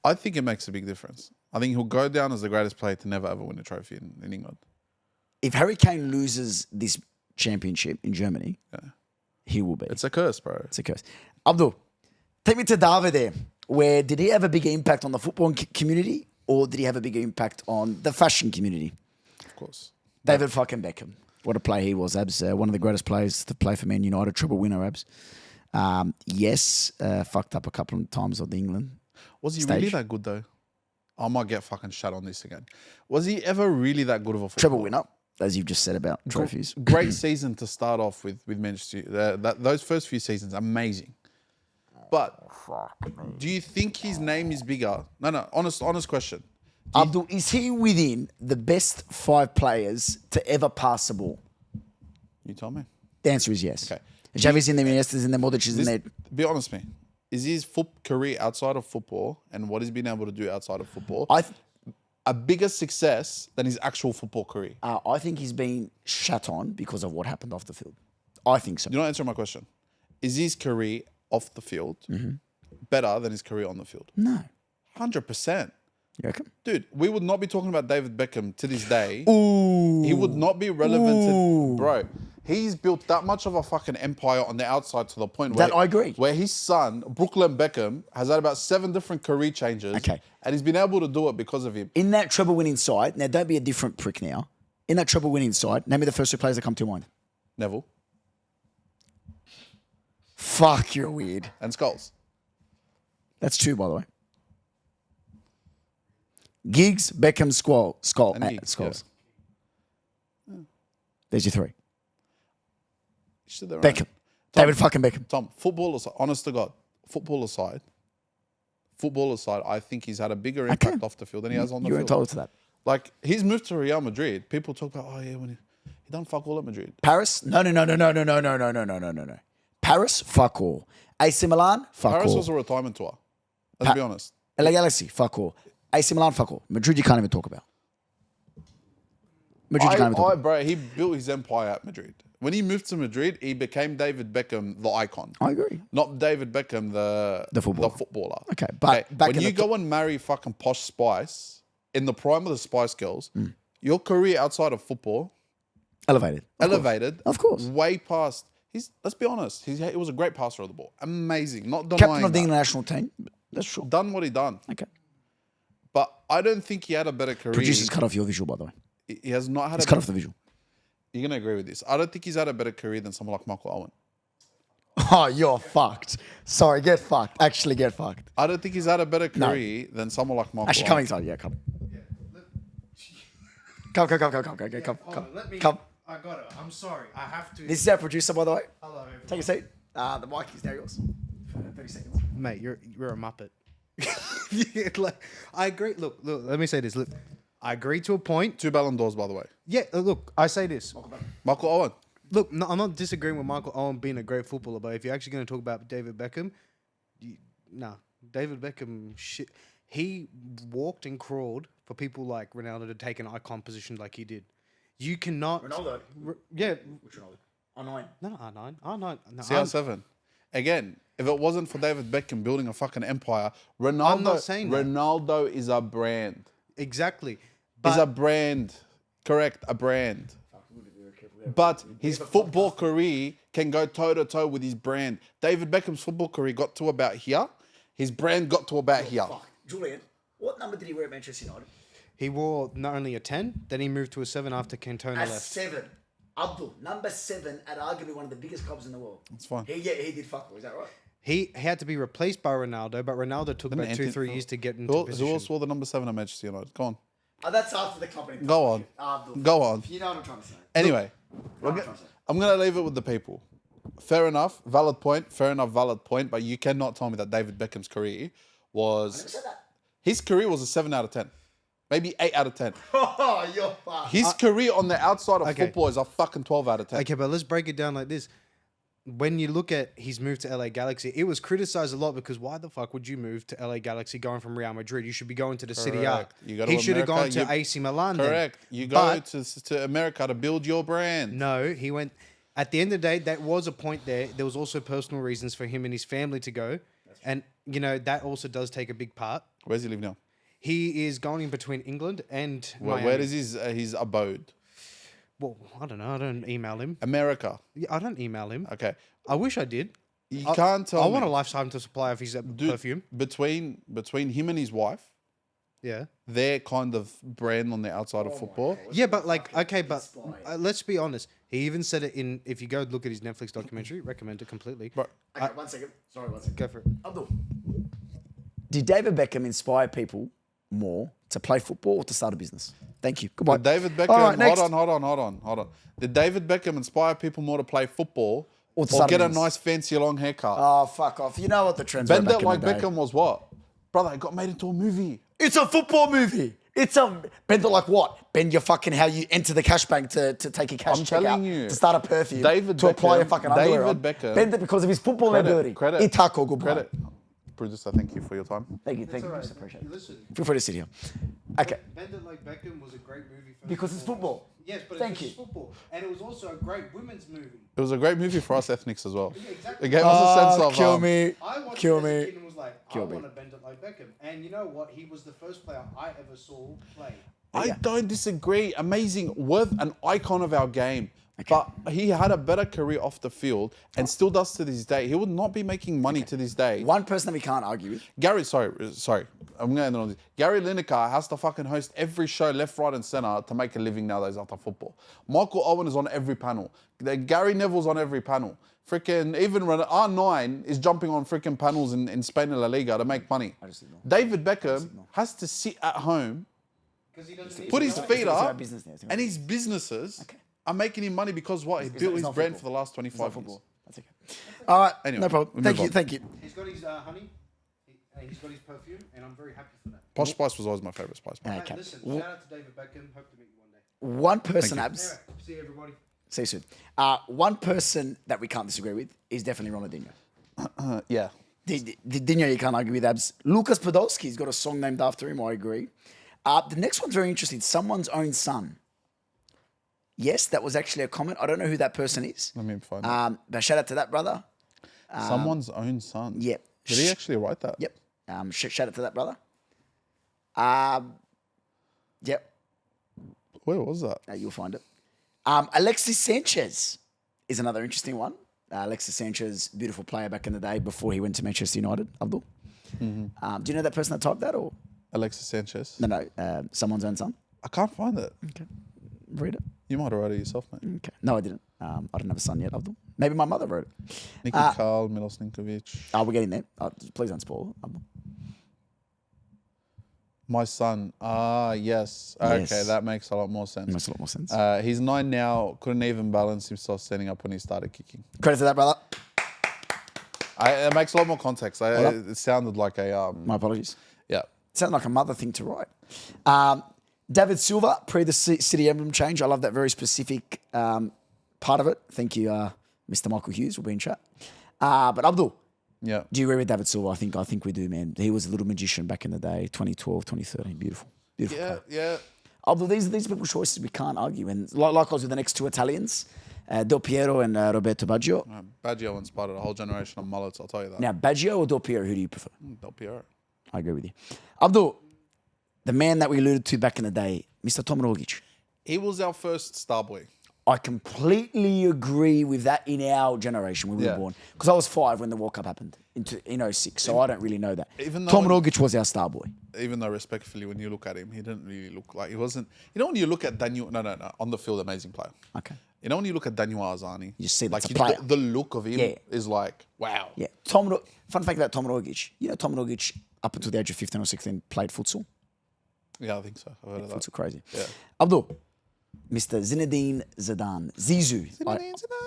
I think it makes a big difference. I think he'll go down as the greatest player to never ever win a trophy in England. If Harry Kane loses this championship in Germany, he will be. It's a curse, bro. It's a curse. Abdul, take me to David there. Where did he have a bigger impact on the football community, or did he have a bigger impact on the fashion community? Of course. David fucking Beckham. What a player he was, Abs. One of the greatest players to play for Man United. Triple winner, Abs. Yes, fucked up a couple of times on the England. Was he stage. really that good, though? I might get fucking shut on this again. Was he ever really that good of a footballer? Treble winner, as you've just said about trophies. Great season to start off with Manchester. Those first few seasons, amazing. But do you think his name is bigger? No, honest question. Abdul, is he within the best 5 players to ever pass the ball? You tell me. The answer is yes. Okay. Xavi's in there, Iniesta's in there, Modric is in there. Be honest with me. Is his career outside of football and what he's been able to do outside of football a bigger success than his actual football career? I think he's been shat on because of what happened off the field. I think so. You're not answering my question. Is his career off the field better than his career on the field? No. 100%. You reckon? Dude, we would not be talking about David Beckham to this day. Ooh. He would not be relevant to... Bro, he's built that much of a fucking empire on the outside to the point where... That I agree. Where his son, Brooklyn Beckham, has had about 7 different career changes. Okay. And he's been able to do it because of him. In that treble winning side, now don't be a different prick now. In that treble winning side, name me the first 2 players that come to mind. Neville Fuck, you're weird. and Scholes. That's 2, by the way. Giggs, Beckham, And Giggs, Scholes. There's your 3. Each to their own. Beckham. David fucking Beckham. Tom, football aside, honest to God, football aside, I think he's had a bigger impact off the field than he has on the You're field. entitled to that. Like, his move to Real Madrid, people talk about, oh yeah, when he done fuck all at Madrid. Paris? No. Paris, fuck all. AC Milan, fuck Paris all. was a retirement tour. Let's be honest. LA Galaxy, fuck all. AC Milan, fuck all. Madrid, you can't even talk about. Madrid, you can't even talk about. Bro, he built his empire at Madrid. When he moved to Madrid, he became David Beckham, the icon. I agree. Not David Beckham, the footballer. Okay, but back when in you the go and marry fucking Posh Spice in the prime of the Spice Girls, your career outside of football elevated. Of course. way past. Let's be honest, he was a great passer of the ball, amazing. Not denying Captain of the that. international team. That's true. Done what he done, Okay. but I don't think he had a better career. Producers cut off your visual, by the way. He has not had. It's cut off the visual. You're gonna agree with this. I don't think he's had a better career than someone like Michael Owen. Oh, you're fucked. Sorry, get fucked. Actually, get fucked. I don't think he's had a better career than someone like Michael. Actually, come Owen. inside. Yeah, come. Let me. Come. I got it. I'm sorry. I have to. This is our producer, by the way. Hello, everyone. Take a seat. The mic is now yours. For 30 seconds. Mate, you're a muppet. Like, I agree. Look. Let me say this. Look, I agree to a point. 2 Ballon d'Ors, by the way. Yeah. Look, I say this. Michael Owen. Look, no, I'm not disagreeing with Michael Owen being a great footballer, but if you're actually going to talk about David Beckham, David Beckham, shit, he walked and crawled for people like Ronaldo to take an icon position like he did. You cannot. Ronaldo? Yeah. Which Ronaldo? R9. No, R9. R9. No, CR7. Again, if it wasn't for David Beckham building a fucking empire, Ronaldo. I'm not saying that. Ronaldo is a brand. Exactly. Is a brand. Correct, a brand. But his football career can go toe to toe with his brand. David Beckham's football career got to about here. His brand got to about here. Fuck. Julian, what number did he wear at Manchester United? He wore not only a 10, then he moved to a 7 after Cantona A left. 7. Abdul, number 7 at arguably one of the biggest clubs in the world. That's fine. He did fuck all. Is that right? He had to be replaced by Ronaldo, but Ronaldo took about 2-3 years to get into Who position. else wore the number 7 at Manchester United? Go on. That's after the company. Go on. Abdul. Go on. You know what I'm trying to say. Anyway, I'm trying to say. I'm going to leave it with the people. Fair enough, valid point. Fair enough, valid point. But you cannot tell me that David Beckham's career was... Who said that? His career was a 7 out of 10. Maybe 8 out of 10. Oh, you're fucked. His career on the outside of Okay. football is a fucking 12 out of 10. Okay, but let's break it down like this. When you look at his move to LA Galaxy, it was criticized a lot because why the fuck would you move to LA Galaxy going from Real Madrid? You should be going to the City A. Correct. You go to He should have gone America, to AC Milan then. Correct. You go But- to America to build your brand. No, he went. At the end of the day, that was a point there. There was also personal reasons for him and his family to go. And, that also does take a big part. Where's he live now? He is going in between England and Miami. Where is his abode? Well, I don't know. I don't email him. America. Yeah, I don't email him. Okay. I wish I did. You can't tell I me. want a lifetime to supply of his Dude, perfume. Between him and his wife, Yeah. their kind of brand on the outside Oh of football. Yeah, but let's be honest. He even said it in. If you go look at his Netflix documentary, recommend it completely. Bro, Okay, 1 second. Sorry, 1 second. Go for it. Abdul. Did David Beckham inspire people more to play football or to start a business? Thank you. Goodbye. Did David Beckham, All right, next. hold on. Did David Beckham inspire people more to play football Or or, to start a get a business? nice fancy long haircut? Oh, fuck off. You know what the trends were Bend back it in like the day. Beckham was what? Brother, it got made into a movie. It's a football movie. Bend it like what? Bend your fucking how you enter the cash bank to take a cash I'm check telling out, you. to start a perfume, David to apply your Beckham- fucking underwear on. David Beckham- Bend it because of his football ability. Credit. Itako, good boy. Credit. Producer, thank you for your time. Thank you. Just appreciate it. Listen, Feel free to sit here. Okay. Bend It Like Beckham was a great movie. Because it's football. Yes, but Thank it's you. football, and it was also a great women's movie. It was a great movie for us ethnics as well. exactly. It gave us a sense of kill me. I watched Kill it as a me. kid and was like, Kill I me. want to bend it like Beckham. And you know what? He was the first player I ever saw play. I don't disagree. Amazing. Worth an icon of our game. But he had a better career off the field and still does to this day. He would not be making money to this day. One person that we can't argue with. Sorry. I'm going to end on this. Gary Lineker has to fucking host every show left, right and centre to make a living nowadays after football. Michael Owen is on every panel. Gary Neville's on every panel. Freaking even R9 is jumping on freaking panels in Spain and La Liga to make money. David Beckham has to sit at home, put his feet up, business now. and his businesses are making him money because what? He built his not brand football. for the last 25 years. Football. That's okay. All right. Anyway, No problem. we Thank move you. on. Thank you. He's got his honey. He's got his perfume, and I'm very happy for that. Posh Spice was always my favourite Spice. Okay. Listen, shout out to David Beckham. Hope to meet you one day. One person, you. Abs. Anyway, see you everybody. See you soon. One person that we can't disagree with is definitely Ronaldinho. Yeah. Dino, you can't argue with Abs. Lucas Podolski's got a song named after him. I agree. The next one's very interesting. Someone's own son. Yes, that was actually a comment. I don't know who that person is. Let me find it. But shout out to that brother. Someone's own son. Yep. Did he actually write that? Yep. Shout out to that brother. Yep. Where was that? You'll find it. Alexis Sanchez is another interesting one. Alexis Sanchez, beautiful player back in the day before he went to Manchester United. Abdul. Do you know that person that typed that or? Alexis Sanchez. No. Someone's own son. I can't find it. Okay. Read it. You might have wrote it yourself, mate. Okay. No, I didn't. I didn't have a son yet, Abdul. Maybe my mother wrote it. Nicky Carl, Milos Ninkovic. We're getting there. Please don't spoil it, Abdul. My son. Yes. Okay, Yes. that makes a lot more sense. Makes a lot more sense. He's 9 now. Couldn't even balance himself standing up when he started kicking. Credit to that brother. It makes a lot more context. It sounded like a My apologies. yeah. Sounded like a mother thing to write. David Silva, pre the city emblem change. I love that very specific part of it. Thank you, Mr. Michael Hughes. We'll be in chat. But Abdul, Yeah. do you agree with David Silva? I think we do, man. He was a little magician back in the day, 2012, 2013. Beautiful. Player. Yeah. Abdul, these are people's choices we can't argue. And like I was with the next two Italians, Del Piero and Roberto Baggio. Baggio inspired a whole generation of mullets, I'll tell you that. Now, Baggio or Del Piero, who do you prefer? Del Piero. I agree with you. Abdul, the man that we alluded to back in the day, Mr. Tom Rogic. He was our first star boy. I completely agree with that in our generation when we were born. Because I was 5 when the World Cup happened in 06, so I don't really know that. Even though Tom Rogic was our star boy. Even though respectfully, when you look at him, he didn't really look like he wasn't. You know, when you look at Daniel, no, on the field, amazing player. Okay. You know, when you look at Daniel Arzani, You see that's like a player. the look of him Yeah. is like, wow. Yeah. Fun fact about Tom Rogic. You know Tom Rogic, up until the age of 15 or 16, played futsal. Yeah, I think so. I've heard of that. Futsal crazy. Yeah. Abdul, Mr. Zinedine Zidane. Zizou.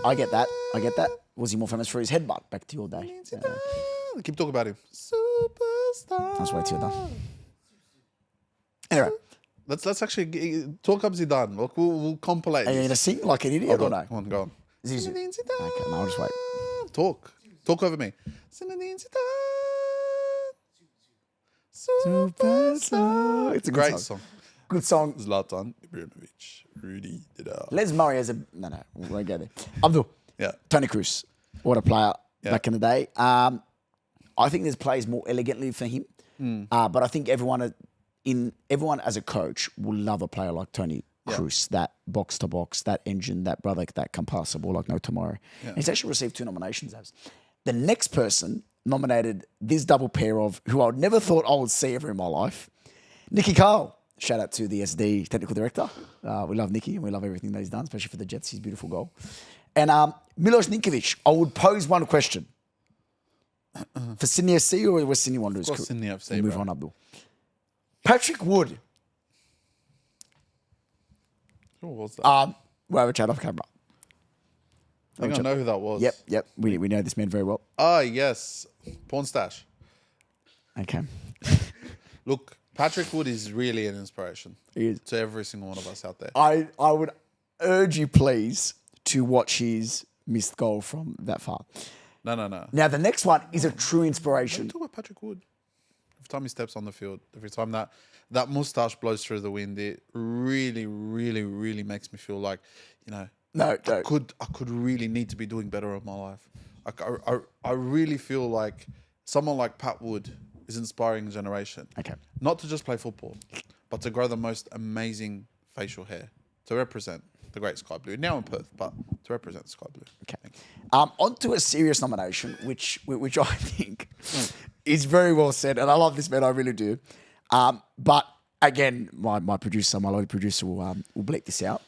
I get that. Was he more famous for his headbutt back to your day? Keep talking about him. Superstar. That's way too done. Anyway, Let's actually talk up Zidane. We'll compilate are you going to this. sing like an idiot or no? Come on, go on. Zizou. Zinedine Zidane. Okay, no, I'll just wait. Talk over me. Zinedine Zidane. Superstar. It's a Great song. Good song. Zlatan Ibrahimovic. Rudy Dida. Les Murray as a... No, we won't go there. Abdul. Yeah. Tony Cruz. What a player Yeah. back in the day. I think there's plays more elegantly for him. But I think everyone as a coach will love a player like Tony Cruz, that box to box, that engine, that brother that can pass the ball like no tomorrow. And he's actually received 2 nominations, Abs. The next person nominated this double pair of who I never thought I would see ever in my life. Nicky Carl. Shout out to the SD technical director. We love Nicky and we love everything that he's done, especially for the Jets, his beautiful goal. And Milos Ninkovic, I would pose one question. For Sydney FC or West Sydney Wanderers? Of course, Sydney FC, We'll move bro. on, Abdul. Patrick Wood. Who was that? We'll have a chat off camera. I think I know who that was. Yep. We know this man very well. Ah, yes. Porn stash. Okay. Look, Patrick Wood is really an inspiration He is. to every single one of us out there. I would urge you, please, to watch his missed goal from that far. No. Now, the next one is a true inspiration. Talk about Patrick Wood. Every time he steps on the field, every time that mustache blows through the wind, it really, really, really makes me feel like, No, I could really need to be doing better in my life. I really feel like someone like Pat Wood is inspiring a generation. Okay. Not to just play football, but to grow the most amazing facial hair to represent the great Sky Blue. Now in Perth, but to represent Sky Blue. Okay. On to a serious nomination, which I think is very well said, and I love this man, I really do. But again, my lovely producer will bleep this out.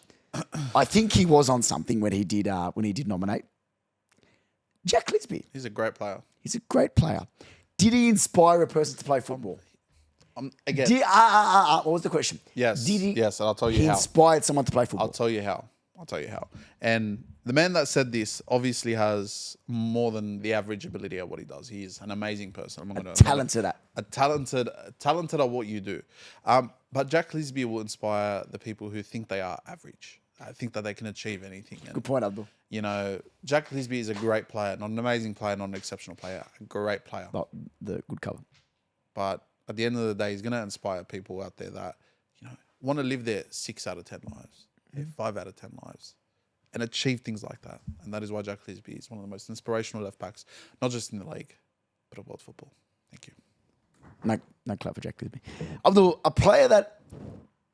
I think he was on something when he did nominate. Jack Lisby. He's a great player. He's a great player. Did he inspire a person to play football? Again, What was the question? yes, Did he? yes, and I'll tell you He how. inspired someone to play football. I'll tell you how. And the man that said this obviously has more than the average ability at what he does. He is an amazing person. I'm not gonna Talented at. talented at what you do. But Jack Lisby will inspire the people who think they are average. I think that they can achieve anything. And, Good point, Abdul. you know, Jack Lisby is a great player, not an amazing player, not an exceptional player, a great player. But the good cover. But at the end of the day, he's going to inspire people out there that, you know, want to live their 6 out of 10 lives, 5 out of 10 lives, and achieve things like that. And that is why Jack Lisby is one of the most inspirational left backs, not just in the league, but of world football. Thank you. No clap for Jack Lisby. Abdul, a player that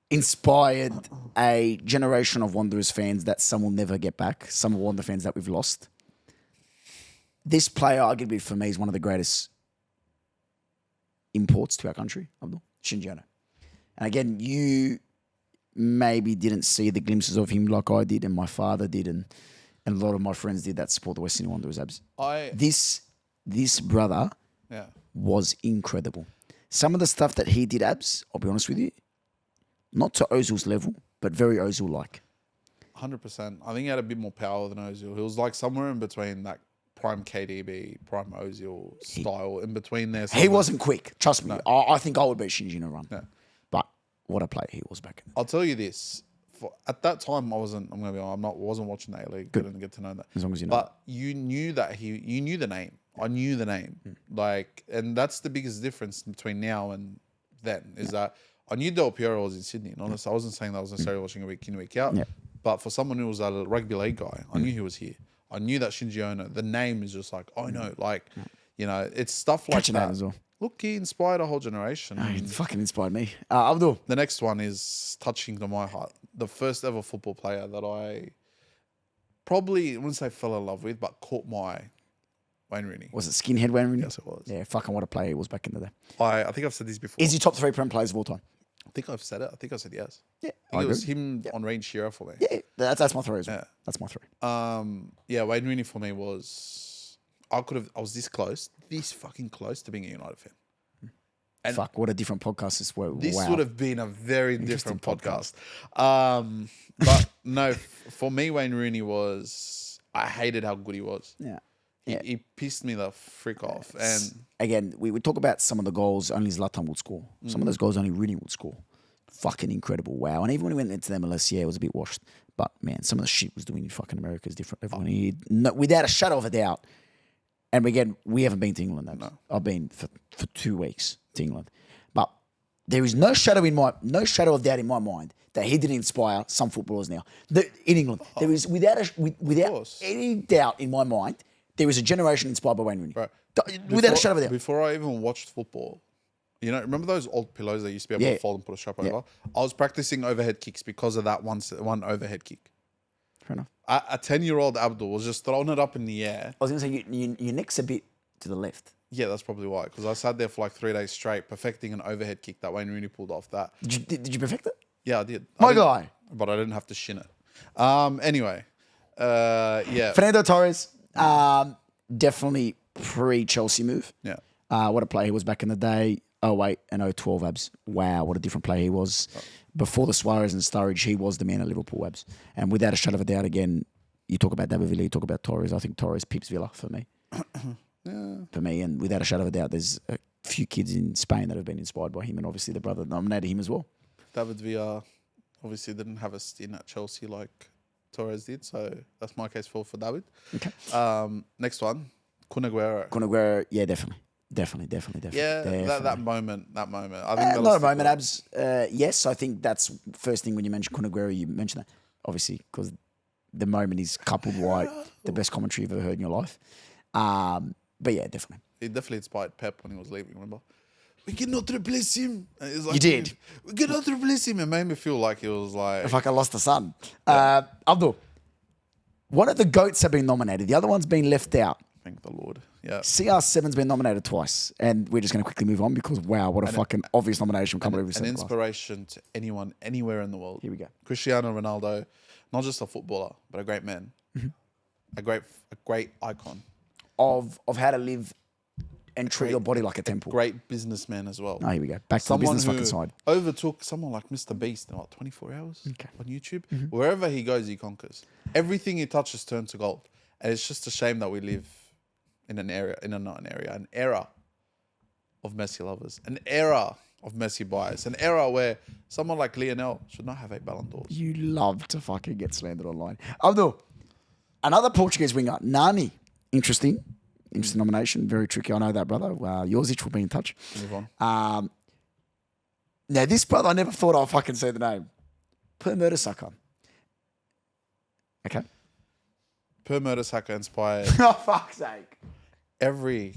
inspired a generation of Wanderers fans that some will never get back, some Wander fans that we've lost. This player, arguably for me, is one of the greatest imports to our country, Abdul, Shinji Ono. And again, you maybe didn't see the glimpses of him like I did and my father did and a lot of my friends did that support the West Sydney Wanderers, Abs. This brother Yeah. was incredible. Some of the stuff that he did, Abs, I'll be honest with you, not to Ozil's level, but very Ozil-like. 100%. I think he had a bit more power than Ozil. He was like somewhere in between that prime KDB, prime Ozil style, in between there. He somewhere. wasn't quick. Trust me. I think I would beat Shinji in a run. Yeah. But what a player he was back in. I'll tell you this. At that time, I wasn't watching the A-League. Didn't get to know that. As long as you know. But you knew that you knew the name. I knew the name. Like, and that's the biggest difference between now and then is that I knew Del Piero was in Sydney. And honestly, I wasn't saying that I was necessarily watching a week in, week out. Yeah. But for someone who was a rugby league guy, I knew he was here. I knew that Shinji Ono, the name is just like, I know, like, you know, it's stuff like Catching that that. as well. Look, he inspired a whole generation. He fucking inspired me. Abdul. The next one is touching to my heart. The first ever football player that I probably, I wouldn't say fell in love with, but caught my eye. Wayne Rooney. Was it skinhead Wayne Rooney? Yes, it was. Yeah, fucking what a player he was back in the day. I think I've said this before. Is he top 3 Prem players of all time? I think I've said it. I think I said yes. Yeah, I think it was him on Rain Shearer for me. Yeah, that's my 3 as well. Yeah. That's my 3. Yeah, Wayne Rooney for me was, I was this fucking close to being a United fan. And Fuck, what a different podcast this was. this Wow. would have been a very Interesting different podcast. But no, for me, Wayne Rooney was, I hated how good he was. Yeah. He pissed me the frick off. And Again, we would talk about some of the goals only Zlatan would score. Some of those goals only Rooney would score. Fucking incredible. Wow. And even when he went into the MLS, yeah, it was a bit washed. But man, some of the shit he was doing in fucking America is different. Everyone without a shadow of a doubt. And again, we haven't been to England. No. I've been for 2 weeks to England. But there is no shadow of doubt in my mind that he didn't inspire some footballers now. In England. There is without any doubt in my mind, there is a generation inspired by Wayne Rooney. Right. Without a shadow of a doubt. Before I even watched football, you know, remember those old pillows that used to be able to fold and put a strap over? I was practicing overhead kicks because of that one overhead kick. Fair enough. A 10-year-old Abdul was just throwing it up in the air. I was going to say, your neck's a bit to the left. Yeah, that's probably why. Because I sat there for like 3 days straight perfecting an overhead kick that Wayne Rooney pulled off that. Did you perfect it? Yeah, I did. My guy. But I didn't have to shin it. Anyway, yeah. Fernando Torres, definitely pre-Chelsea move. Yeah. What a player he was back in the day. 08 and 012 Abs. Wow, what a different player he was. Before the Suarez and Sturridge, he was the man at Liverpool Abs. And without a shadow of a doubt, again, you talk about David Villa, you talk about Torres. I think Torres pips Villa for me. For me, and without a shadow of a doubt, there's a few kids in Spain that have been inspired by him, and obviously the brother nominated him as well. David Villa obviously didn't have a stint at Chelsea like Torres did, so that's my case for David. Okay. Next one, Kun Aguero. Kun Aguero, yeah, definitely. Yeah, that moment. I think not a moment, Abs. Yes, I think that's first thing when you mention Kun Aguero, you mention that, obviously, because the moment is coupled with the best commentary you've ever heard in your life. But yeah, definitely. It definitely inspired Pep when he was leaving, remember? We cannot replace him. Like, you did. We cannot replace him. It made me feel like it was like... If I lost a son. Abdul, one of the GOATs have been nominated. The other one's been left out. Thank the Lord. Yeah. CR7's been nominated twice. And we're just going to quickly move on because, wow, what a fucking obvious nomination. Can't believe we said An it last. inspiration to anyone, anywhere in the world. Here we go. Cristiano Ronaldo, not just a footballer, but a great man. Mm-hmm. A great icon. Of how to live and treat your body like a temple. Great businessman as well. Oh, here we go. Back to the business fucking side. Overtook someone like Mr. Beast in what, 24 hours on YouTube. Wherever he goes, he conquers. Everything he touches turns to gold. And it's just a shame that we live in an era of Messi lovers. An era of Messi bias. An era where someone like Lionel should not have 8 Ballon d'Ors. You love to fucking get slandered online. Abdul, another Portuguese winger, Nani. Interesting nomination. Very tricky. I know that, brother. Jorzic will be in touch. Move on. Now, this brother, I never thought I'd fucking say the name. Per Mertesacker. Okay. Per Mertesacker inspired Oh, fuck's sake. every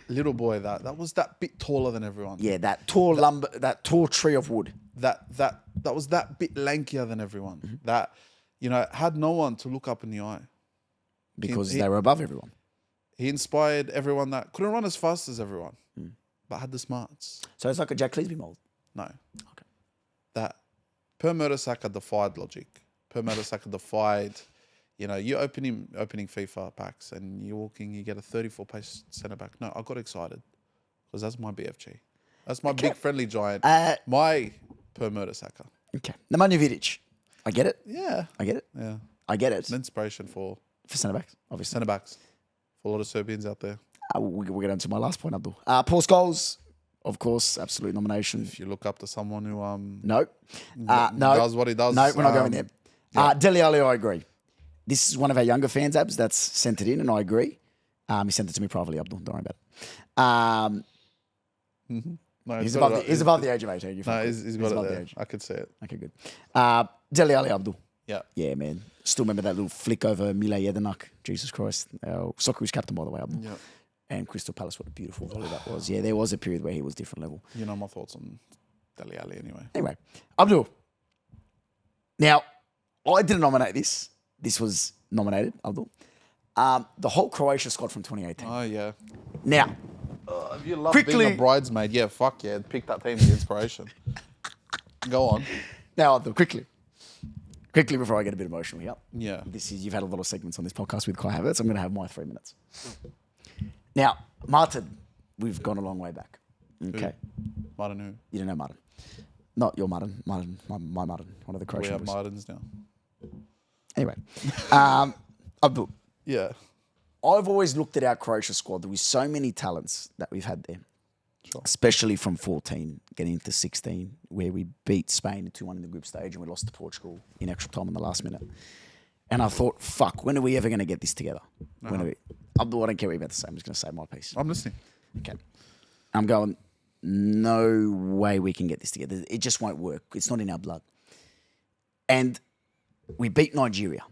little boy that was that bit taller than everyone. Yeah, that tall tree of wood. That was that bit lankier than everyone. Mm-hmm. That, had no one to look up in the eye. Because He- they were above everyone. He inspired everyone that couldn't run as fast as everyone, but had the smarts. So it's like a Jack Cleesby mold. No. Okay. That Per Mertesacker defied logic. Per Mertesacker defied, you opening FIFA packs and you're walking, you get a 34-pace centre back. No, I got excited because that's my BFG. That's my big friendly giant. My Per Mertesacker. Okay. Nemanja Vidic. I get it. Yeah. I get it. Yeah. I get it. An inspiration for For centre-backs, obviously. centre backs. For a lot of Serbians out there. We'll get on to my last point, Abdul. Paul Scholes, of course, absolute nomination. If you look up to someone who No. No. does what he does. No, we're not going there. yeah. Dele Alli, I agree. This is one of our younger fans, Abs, that's sent it in, and I agree. He sent it to me privately, Abdul. Don't worry about it. No, He's got above, it- he's above the age of 18. No, he's got above it the there. age. I could see it. Okay, good. Dele Alli, Abdul. Yeah. Yeah, man. Still remember that little flick over Mile Jedinak. Jesus Christ. Our Socceroos captain, by the way, Abdul. Yeah. And Crystal Palace, what a beautiful volley that was. Yeah, there was a period where he was different level. You know my thoughts on Dele Alli anyway. Anyway, Abdul. Now, I didn't nominate this. This was nominated, Abdul. The whole Croatia squad from 2018. Oh, yeah. Now, If you love Quickly- being a bridesmaid, yeah, fuck yeah. Pick that team, the inspiration. Go on. Abdul, quickly before I get a bit emotional here. Yeah. You've had a lot of segments on this podcast with Kai Havertz. I'm going to have my 3 minutes. Now, Martin, we've gone a long way back. Okay. Martin who? You don't know Martin. Not your Martin. Martin, my Martin, one of the We Croatian have boys. Martins now. Anyway, Abdul, Yeah. I've always looked at our Croatia squad. There was so many talents that we've had there, especially from 14 getting into 16, where we beat Spain 2-1 in the group stage and we lost to Portugal in extra time in the last minute. And I thought, fuck, when are we ever going to get this together? When are we? Abdul, I don't care what you're about to say. I'm just going to say my piece. I'm listening. Okay. I'm going, no way we can get this together. It just won't work. It's not in our blood. And we beat Nigeria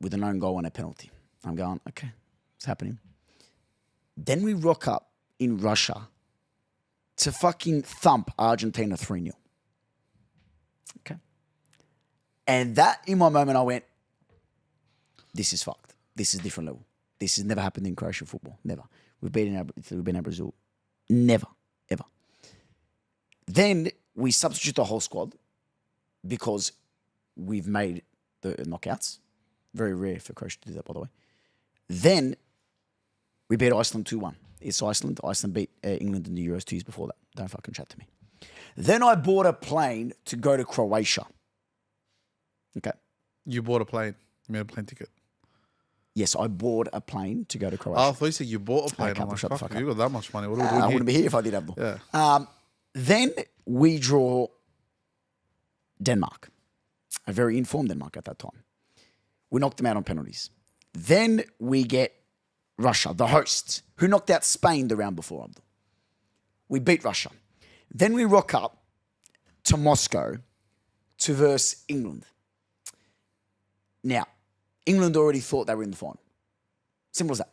with an own goal and a penalty. I'm going, okay, it's happening. Then we rock up in Russia to fucking thump Argentina 3-0. Okay. And that, in my moment, I went, this is fucked. This is different level. This has never happened in Croatian football. Never. We've been Brazil. Never, ever. Then we substitute the whole squad because we've made the knockouts. Very rare for Croatia to do that, by the way. Then we beat Iceland 2-1. It's Iceland. Iceland beat England in the Euros 2 years before that. Don't fucking chat to me. Then I bought a plane to go to Croatia. Okay. You bought a plane. You made a plane ticket. Yes, I bought a plane to go to Croatia. Oh, I thought you said you bought a plane. Okay, I'm like, shut the fuck, fuck you got that much money. What are we I doing wouldn't be here if I did have them. Yeah. Then we draw Denmark, a very informed Denmark at that time. We knocked them out on penalties. Then we get Russia, the hosts, who knocked out Spain the round before. Abdul. We beat Russia. Then we rock up to Moscow to verse England. Now, England already thought they were in the final. Simple as that.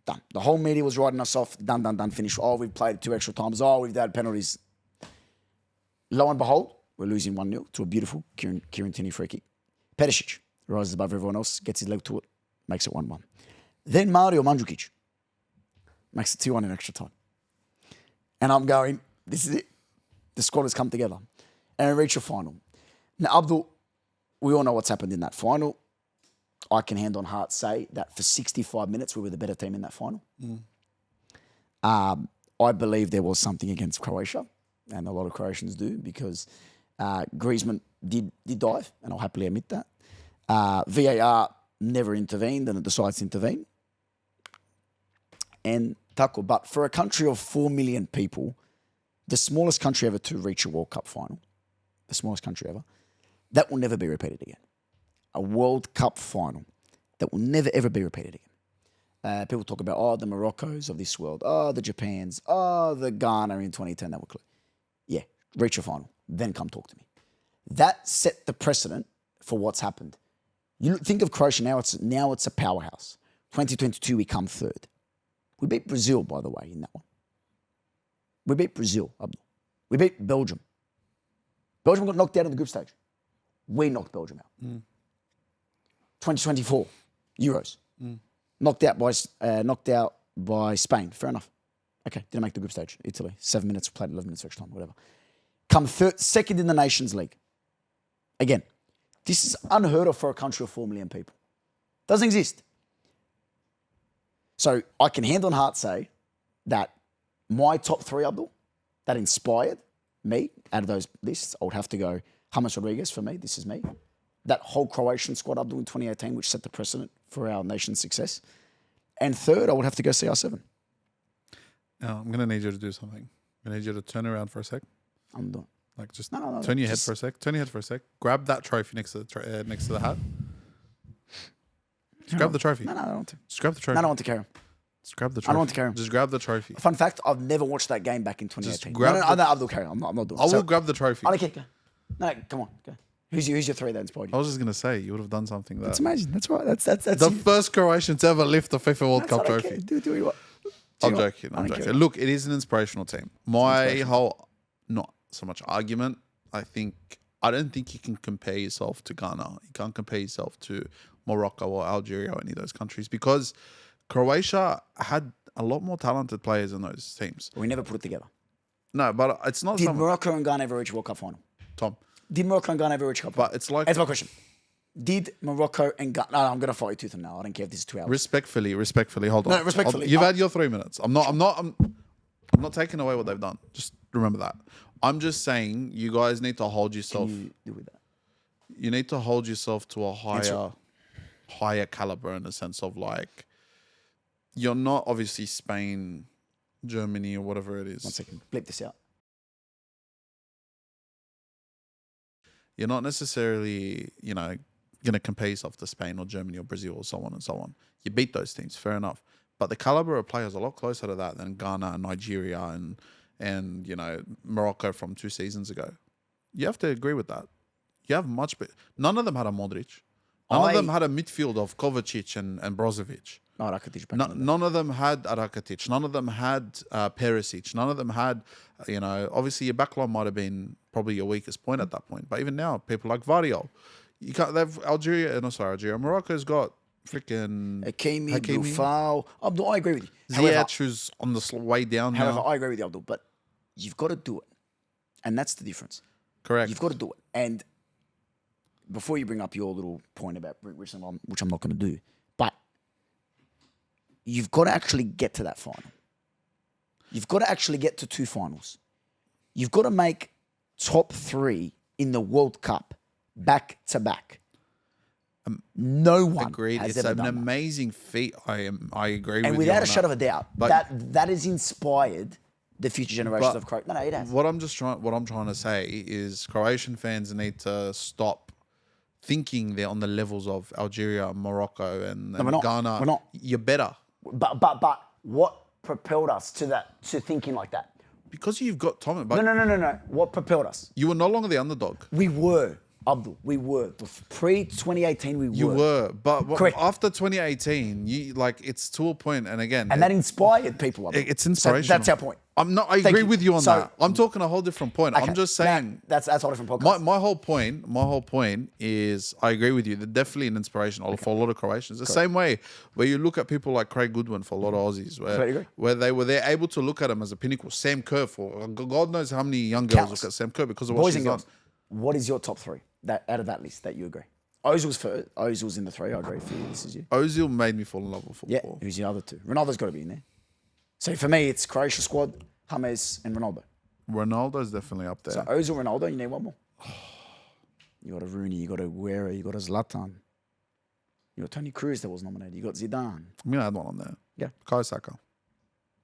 Done. The whole media was writing us off. Done, finished. Oh, we've played 2 extra times. Oh, we've had penalties. Lo and behold, we're losing 1-0 to a beautiful Kieran Tierney free kick. Perisic rises above everyone else, gets his leg to it, makes it 1-1. Then Mario Mandzukic makes it 2-1 in extra time. And I'm going, this is it. The squad has come together. And we reach a final. Now, Abdul, we all know what's happened in that final. I can hand on heart say that for 65 minutes, we were the better team in that final. I believe there was something against Croatia, and a lot of Croatians do, because Griezmann did dive, and I'll happily admit that. VAR never intervened, and it decides to intervene. And tackle. But for a country of 4 million people, the smallest country ever to reach a World Cup final, the smallest country ever, that will never be repeated again. A World Cup final that will never, ever be repeated again. People talk about, the Moroccos of this world, the Japans, the Ghana in 2010 that were clear. Yeah, reach a final, then come talk to me. That set the precedent for what's happened. You think of Croatia now, it's a powerhouse. 2022, we come third. We beat Brazil, by the way, in that one. We beat Brazil, Abdul. We beat Belgium. Belgium got knocked out of the group stage. We knocked Belgium out. 2024, Euros. Knocked out by Spain. Fair enough. Okay, didn't make the group stage. Italy, 7 minutes, played 11 minutes extra time, whatever. Come second in the Nations League. Again, this is unheard of for a country of 4 million people. Doesn't exist. So I can hand on heart say that my top three, Abdul, that inspired me out of those lists, I would have to go James Rodriguez for me. This is me. That whole Croatian squad, Abdul, in 2018, which set the precedent for our nation's success. And third, I would have to go CR7. Now, I'm going to need you to do something. I'm going to need you to turn around for a sec. I'm done. Like, just No, turn your head for a sec. Turn your head for a sec. Grab that trophy next to the hat. Just grab the trophy. No, I don't want to. Just grab the trophy. No, I don't want to carry him. Just grab the trophy. I don't want to carry him. Just grab the trophy. Fun fact, I've never watched that game back in 2018. grab No, Abdul, carry on. I'm not doing it. I will So, grab the trophy. I don't care. Go. No, come on. Go. Who's your three that inspired I you? was just going to say, you would have done something there. That's amazing. That's right. That's The first Croatian to ever lift the FIFA World Cup what I care. trophy. Do what? I'm joking. I'm joking. Look, it is an inspirational team. My whole, not so much argument, I don't think you can compare yourself to Ghana. You can't compare yourself to Morocco or Algeria or any of those countries because Croatia had a lot more talented players in those teams. We never put it together. No, but it's not Did Morocco and Ghana ever reach a World Cup final? Tom. Did Morocco and Ghana ever reach a Cup final? But it's like... Answer my question. Did Morocco and Ghana... No, I'm going to fight you tooth and nail. I don't care if this is 2 hours. Respectfully, hold on. No, respectfully. You've had your 3 minutes. I'm not taking away what they've done. Just remember that. I'm just saying you guys need to hold yourself... Can you do with that? You need to hold yourself to a higher caliber in the sense of like... You're not obviously Spain, Germany, or whatever it is. 1 second. Blip this out. You're not necessarily, going to compare yourself to Spain or Germany or Brazil or so on and so on. You beat those teams, fair enough. But the caliber of players are a lot closer to that than Ghana and Nigeria and Morocco from 2 seasons ago. You have to agree with that. You have much better. None of them had a Modric. None of them had a midfield of Kovacic and Brozovic. No, Rakitic back in the day. None of them had Rakitic. None of them had Perisic. None of them had, obviously your backline might have been probably your weakest point at that point. But even now, people like Vardio, you can't. They've Algeria. Morocco's got freaking Hakimi, Boufal. Abdul, I agree with you. Ziyech, who's on the way down However, now. I agree with you, Abdul, but you've got to do it. And that's the difference. Correct. You've got to do it. And before you bring up your little point about which I'm not going to do, but you've got to actually get to that final. You've got to actually get to 2 finals. You've got to make top 3 in the World Cup back to back. No one Agreed. has It's ever an done that. amazing feat. I agree with you. And without on a shadow that. of a doubt, But- that has inspired the future generations But of Croatia. No, it has. What I'm trying to say is Croatian fans need to stop thinking they're on the levels of Algeria, Morocco, and we're not. Ghana. We're not. You're better But what propelled us to thinking like that? because you've got Tom. But No. What propelled us? you were no longer the underdog. We were, Abdul. We were. Pre-2018, we were. You were, but Correct. after 2018, it's to a point, and again, And that inspired people, Abdul. it's So inspirational. that's our point. I Thank agree you. with you on So- that. I'm talking a whole different point. Okay, I'm just now, saying that's a whole different podcast. my whole point is I agree with you. They're definitely an inspiration for a lot of Croatians. The same way where you look at people like Craig Goodwin for a lot of Aussies, Completely agree. where they're able to look at him as a pinnacle. Sam Kerr for God knows how many young girls Countless. look at Sam Kerr because of what Boys she's and done. girls, what is your top 3 out of that list that you agree? Ozil's first. Ozil's in the 3. I agree for you. This is you. Ozil made me fall in love with Yeah. football. Who's the other 2? Ronaldo's got to be in there. So for me, it's Croatia squad, James, and Ronaldo. Ronaldo's definitely up there. So Ozil, Ronaldo, you need one more. You got a Rooney, you got a Guerra, you got a Zlatan. You got Toni Kroos that was nominated. You got Zidane. I'm gonna add one on there. Yeah. Kai Saka.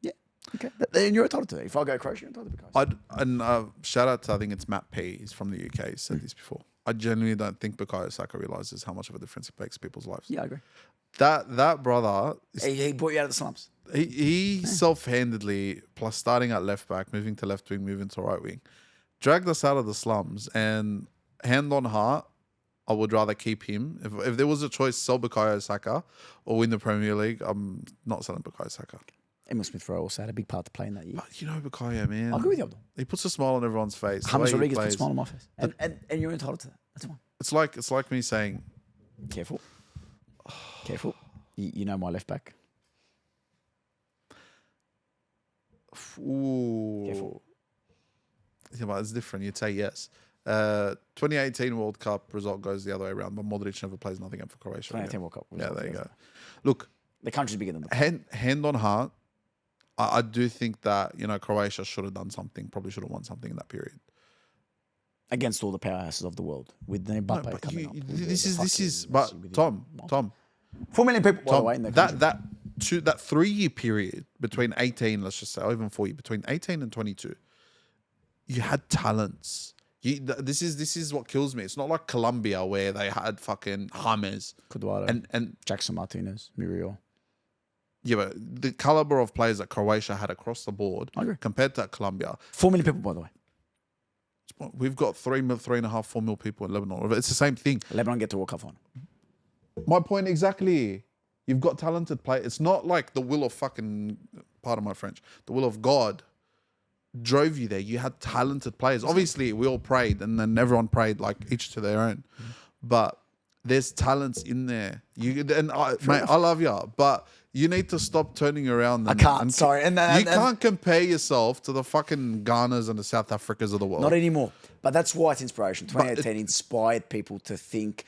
Yeah. Okay. Then you're entitled to it. If I go Croatia, you're entitled to be Croatia. Shout out to, I think it's Matt P. He's from the UK. He said this before. I genuinely don't think Bukayo Saka realizes how much of a difference it makes in people's lives. Yeah, I agree. That brother, He brought you out of the slumps. he self-handedly, plus starting at left back, moving to left wing, moving to right wing, dragged us out of the slums. And hand on heart, I would rather keep him. If there was a choice, sell Bukayo Saka or win the Premier League, I'm not selling Bukayo Saka. Emil Smith-Rowe also had a big part to play in that year. But you know Bukayo, man. I agree with you, Abdul. He puts a smile on everyone's face. The James way he Rodriguez put a plays. smile on my face. And you're entitled to that. That's fine. It's like me saying, Careful. Careful. You know my left back. ooh. Careful. Yeah, but it's different. You'd say yes. 2018 World Cup result goes the other way around, but Modric never plays nothing up for Croatia. 2018 World Cup. Yeah, there you go. Look, The country's bigger than the hand on heart, I do think that, you know, Croatia should have done something, probably should have won something in that period. against all the powerhouses of the world with the Mbappe But coming up. with this is fucking but Messi with Tom, him. Tom, 4 million people, by the Tom, way, in the country. that 3-year period between 18, let's just say, or even 4 years, between 18 and 22, you had talents. This is what kills me. It's not like Colombia where they had fucking James Cuadrado, and Jackson Martinez, Muriel. yeah, but the caliber of players that Croatia had across the board I agree. compared to Colombia, 4 million people, by the way. we've got 3.5, 4 mil people in Lebanon. It's the same thing. Lebanon get to World Cup final. My point exactly. You've got talented players. It's not like the will of fucking, pardon my French, the will of God drove you there. You had talented players. Obviously, we all prayed, and then everyone prayed like each to their own. But there's talents in there. Mate, I love you, but you need to stop turning around. I can't. Sorry, and you can't compare yourself to the fucking Ghanas and the South Africas of the world. Not anymore. But that's why it's inspiration. 2018 inspired people to think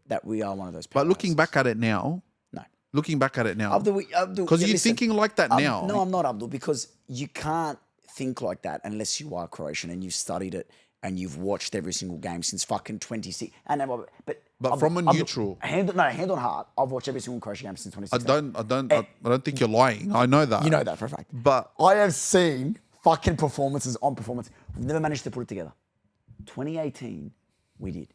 that we are one of those people. But looking back at it now, no. looking back at it now, Abdul, because you're listen, thinking like that now. No, I'm not, Abdul, because you can't think like that unless you are Croatian and you've studied it and you've watched every single game since fucking 26. But from a Abdul, neutral. hand on heart, I've watched every single Croatian game since 2016. I don't think you're lying. I know that. You know that for a fact. But I have seen fucking performances on performance. We've never managed to put it together. 2018, we did.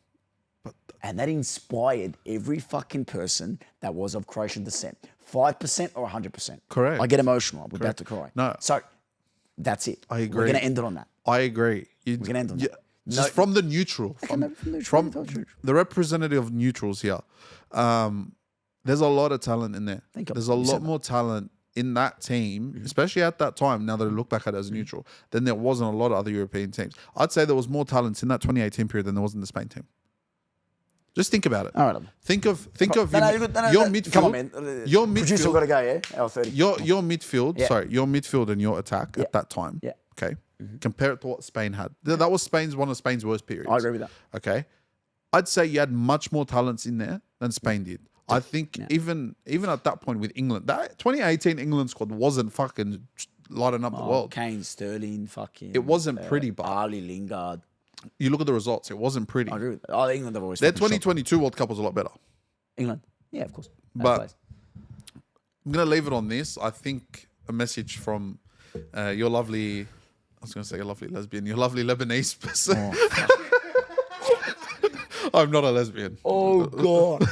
And that inspired every fucking person that was of Croatian descent. 5% or 100%. Correct. I get emotional. I'm about to cry. No. So that's it. I agree. We're going to end it on that. I agree. We're going to end on that. Just from the neutral, from the representative neutrals here, there's a lot of talent in there. There's a lot more talent in that team, especially at that time, now that I look back at it as a neutral, than there wasn't a lot of other European teams. I'd say there was more talents in that 2018 period than there was in the Spain team. Just think about it. All right. Think of your midfield. Come on, man. Your Producer midfield. got to go, yeah? L30. Your midfield. Yeah. Sorry, your midfield and your attack at that time. Yeah. Okay. Compare it to what Spain had. That was one of Spain's worst periods. I agree with that. Okay. I'd say you had much more talents in there than Spain did. I think even at that point with England, that 2018 England squad wasn't fucking lighting up the world. Kane, Sterling, fucking. It wasn't pretty, but Ali, Lingard. you look at the results, it wasn't pretty. I agree with that. Oh, England have always Their fucking shocked. 2022 World Cup was a lot better. England. Yeah, of course. But I'm going to leave it on this. I think a message from your lovely, I was going to say your lovely lesbian, your lovely Lebanese person. I'm not a lesbian. Oh, God.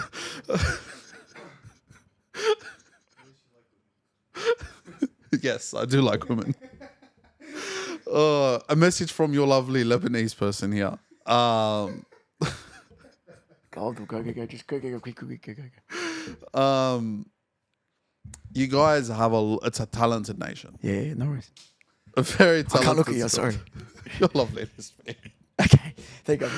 Yes, I do like women. A message from your lovely Lebanese person here. Go. Just go. Quick. You guys have it's a talented nation. Yeah, no worries. A very talented. I can't look at you, squad. sorry. You're lovely lesbian. Okay, there you go.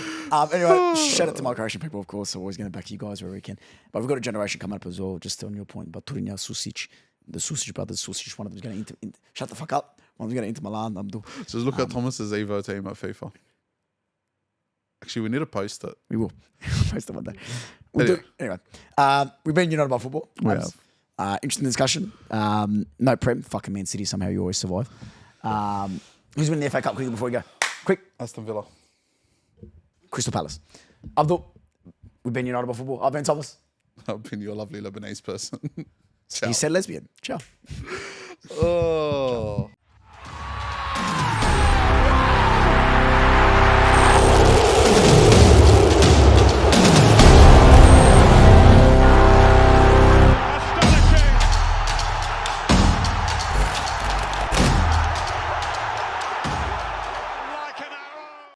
Anyway, shout out to my Croatian people, of course. I'm always going to back you guys where we can. But we've got a generation coming up as well, just on your point. But Turinja, Susic, the Susic brothers, one of them's going to shut the fuck up. One of them's going to Inter Milan. Just look at Thomas's Evo team at FIFA. Actually, we need to post it. We will. Post it one day. We'll do. Anyway, we've been United by football. We have. Interesting discussion. No Prem. Fucking Man City. Somehow you always survive. Who's winning the FA Cup quickly before we go? Quick. Aston Villa. Crystal Palace. Abdul, we've been United by football. I've been Thomas. I've been your lovely Lebanese person. Ciao. He said lesbian. Ciao. Oh.